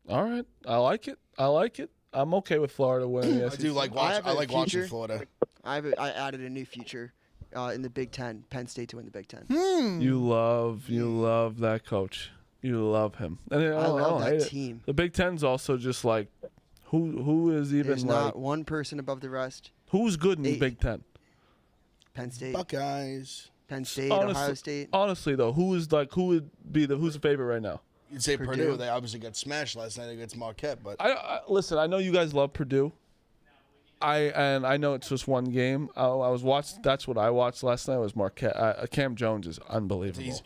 All right. I like it. I'm okay with Florida winning. I do like watching Florida. I added a new future in the Big Ten. Penn State to win the Big Ten. You love that coach. You love him. And I love that hate it. team. The Big Ten's also just like who is even There's like not one person above the rest. Who's good in the Big Ten? Penn State. Buckeyes. Penn State, Ohio State. Honestly though, who's the favorite right now? You'd say Purdue. They obviously got smashed last night against Marquette, but I listen. I know you guys love Purdue. I know it's just one game. I was watching. That's what I watched last night. Was Marquette. Cam Jones is unbelievable. He's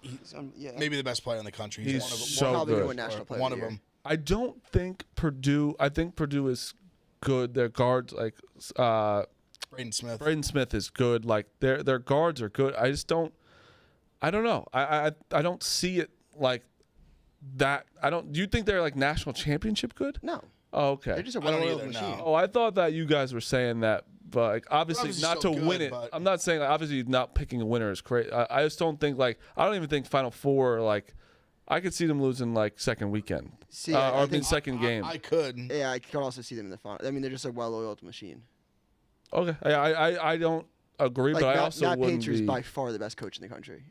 maybe the best player in the country. He's one of them. so Probably good. win National Player One of of the Year. them. I don't think Purdue. I think Purdue is good. Their guards like Braden Smith. Braden Smith is good. Like their guards are good. I just don't. I don't know. I don't see it like that. Do you think they're like national championship good? No. Oh, okay. They're just a well-oiled machine. Oh, I thought that you guys were saying that, but like, obviously not to still win good, it. but- I'm not saying like, obviously not picking a winner is crazy. I just don't think I don't even think Final Four like. I could see them losing like second weekend, See, or second game. I could. Yeah, I could also see them in the final. I mean, they're just a well-oiled machine. Okay, I don't agree, Like, but I Matt, also Matt wouldn't Painter is be. by far the best coach in the country.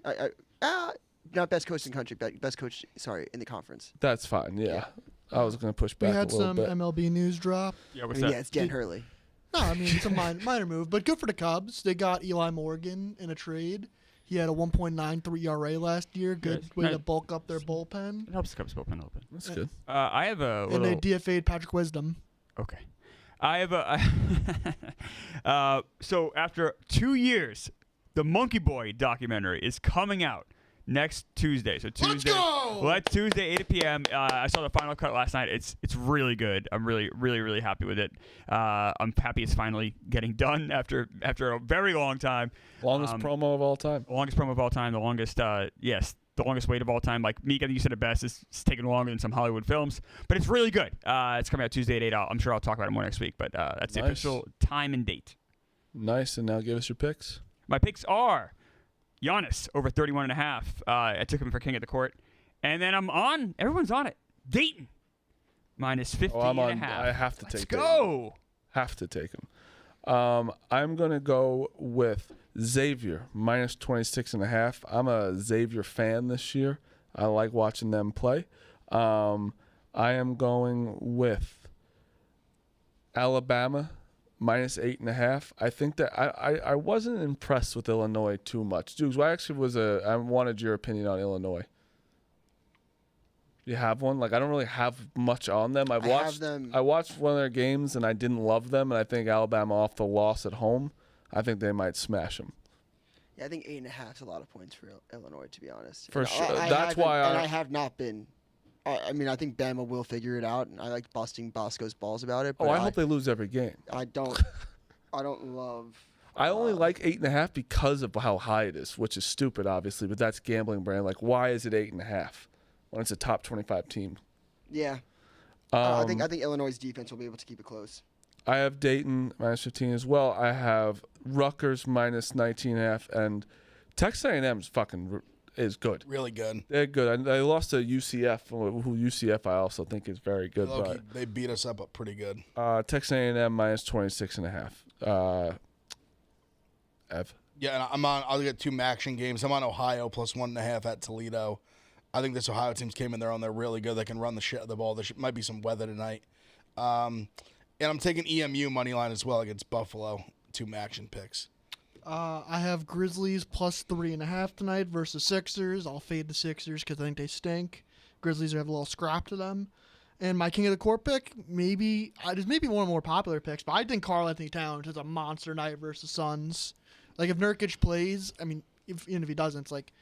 Not best coach in the country, but best coach. Sorry, in the conference. That's fine. Yeah, I was gonna push back We had a little some bit. MLB news drop. Yeah, it's Dan Hurley. No, I mean it's a minor move, but good for the Cubs. They got Eli Morgan in a trade. He had a 1.93 ERA last year. Good way to bulk up their bullpen. It helps the Cubs bullpen a little bit. That's good. I have a And little. they DFA'd Patrick Wisdom. Okay. I have a. So after 2 years, the Monkey Boy documentary is coming out next Tuesday. So Tuesday. Let's go! Well, that's Tuesday, 8 p.m. I saw the final cut last night. It's really good. I'm really happy with it. I'm happy it's finally getting done after a very long time. Longest promo of all time. Longest promo of all time. The longest, yes, the longest wait of all time. Like Mika, you said it best. It's taking longer than some Hollywood films, but it's really good. It's coming out Tuesday at 8. I'm sure I'll talk about it more next week. But that's the Nice. official time and date. Nice, and now give us your picks. My picks are Giannis over 31.5. I took him for king at the court. And then everyone's on it. Dayton minus 50 I'm on. and a half. I have to Let's take. go. Dayton. Have to take him. I'm gonna go with Xavier minus 26.5. I'm a Xavier fan this year. I like watching them play. I am going with Alabama minus 8.5. I think that I wasn't impressed with Illinois too much. Dukes, I wanted your opinion on Illinois. You have one? Like, I don't really have much on them. I watched one of their games, and I didn't love them, and I think Alabama off the loss at home, I think they might smash them. Yeah, I think 8.5 is a lot of points for Illinois, to be honest. For sure. I have not been. I mean, I think Bama will figure it out, and I like busting Bosco's balls about it. But I hope they lose every game. I don't love. I only like 8.5 because of how high it is, which is stupid, obviously, but that's gambling brand. Like, why is it 8.5 when it's a top 25 team? Yeah. I think Illinois' defense will be able to keep it close. I have Dayton minus 15 as well. I have Rutgers minus 19.5, and Texas A&M is good. Really good. They're good. They lost to UCF, who UCF I also think is very good. But they beat us up pretty good. Texas A&M minus 26.5. Ev? Yeah, and I'll get 2 action games. I'm on Ohio plus 1.5 at Toledo. I think this Ohio team's came in there on. They're really good. They can run the shit out of the ball. There might be some weather tonight. And I'm taking EMU money line as well against Buffalo. 2 action picks. I have Grizzlies plus 3.5 tonight versus Sixers. I'll fade the Sixers because I think they stink. Grizzlies have a little scrap to them. And my King of the Court pick, there's maybe one of the more popular picks, but I think Karl Anthony Towns has a monster night versus Suns. Like, if Nurkic plays, I mean, even if he doesn't, it's like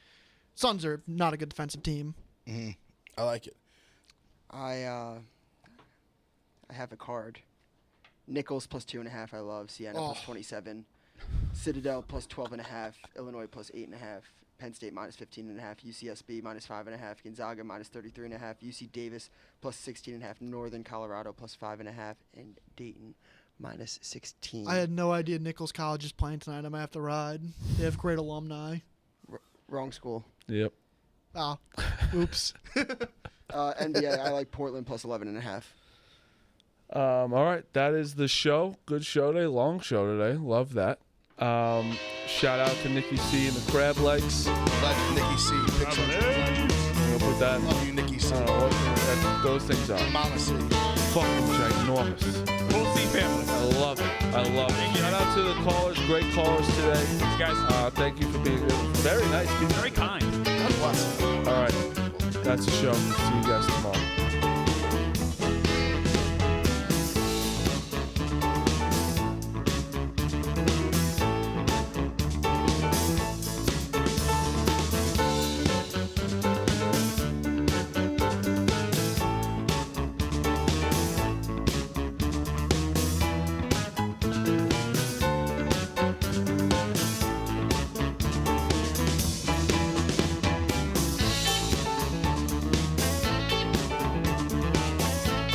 Suns are not a good defensive team. Mm-hmm. I like it. I have a card. Nichols plus 2.5. I love Siena plus 27. Citadel plus 12.5. Illinois plus 8.5. Penn State minus 15.5. UCSB minus 5.5. Gonzaga minus 33.5. UC Davis plus 16.5. Northern Colorado plus 5.5. And Dayton minus 16. I had no idea Nichols College is playing tonight. I might have to ride. They have great alumni. Wrong school. Yep. Oh, oops. NBA, I like Portland plus 11.5. All right, that is the show. Good show today. Long show today. Love that. Shout out to Nikki C and the Crab Legs. Glad Nikki C picks up. I'm gonna put that. Love you, Nikki C. Those things are Mama C. fucking ginormous. Full C family. I love it. Shout out to the callers. Great callers today. Thanks, guys. Thank you for being very nice. Very kind. God bless. All right, that's the show. See you guys tomorrow.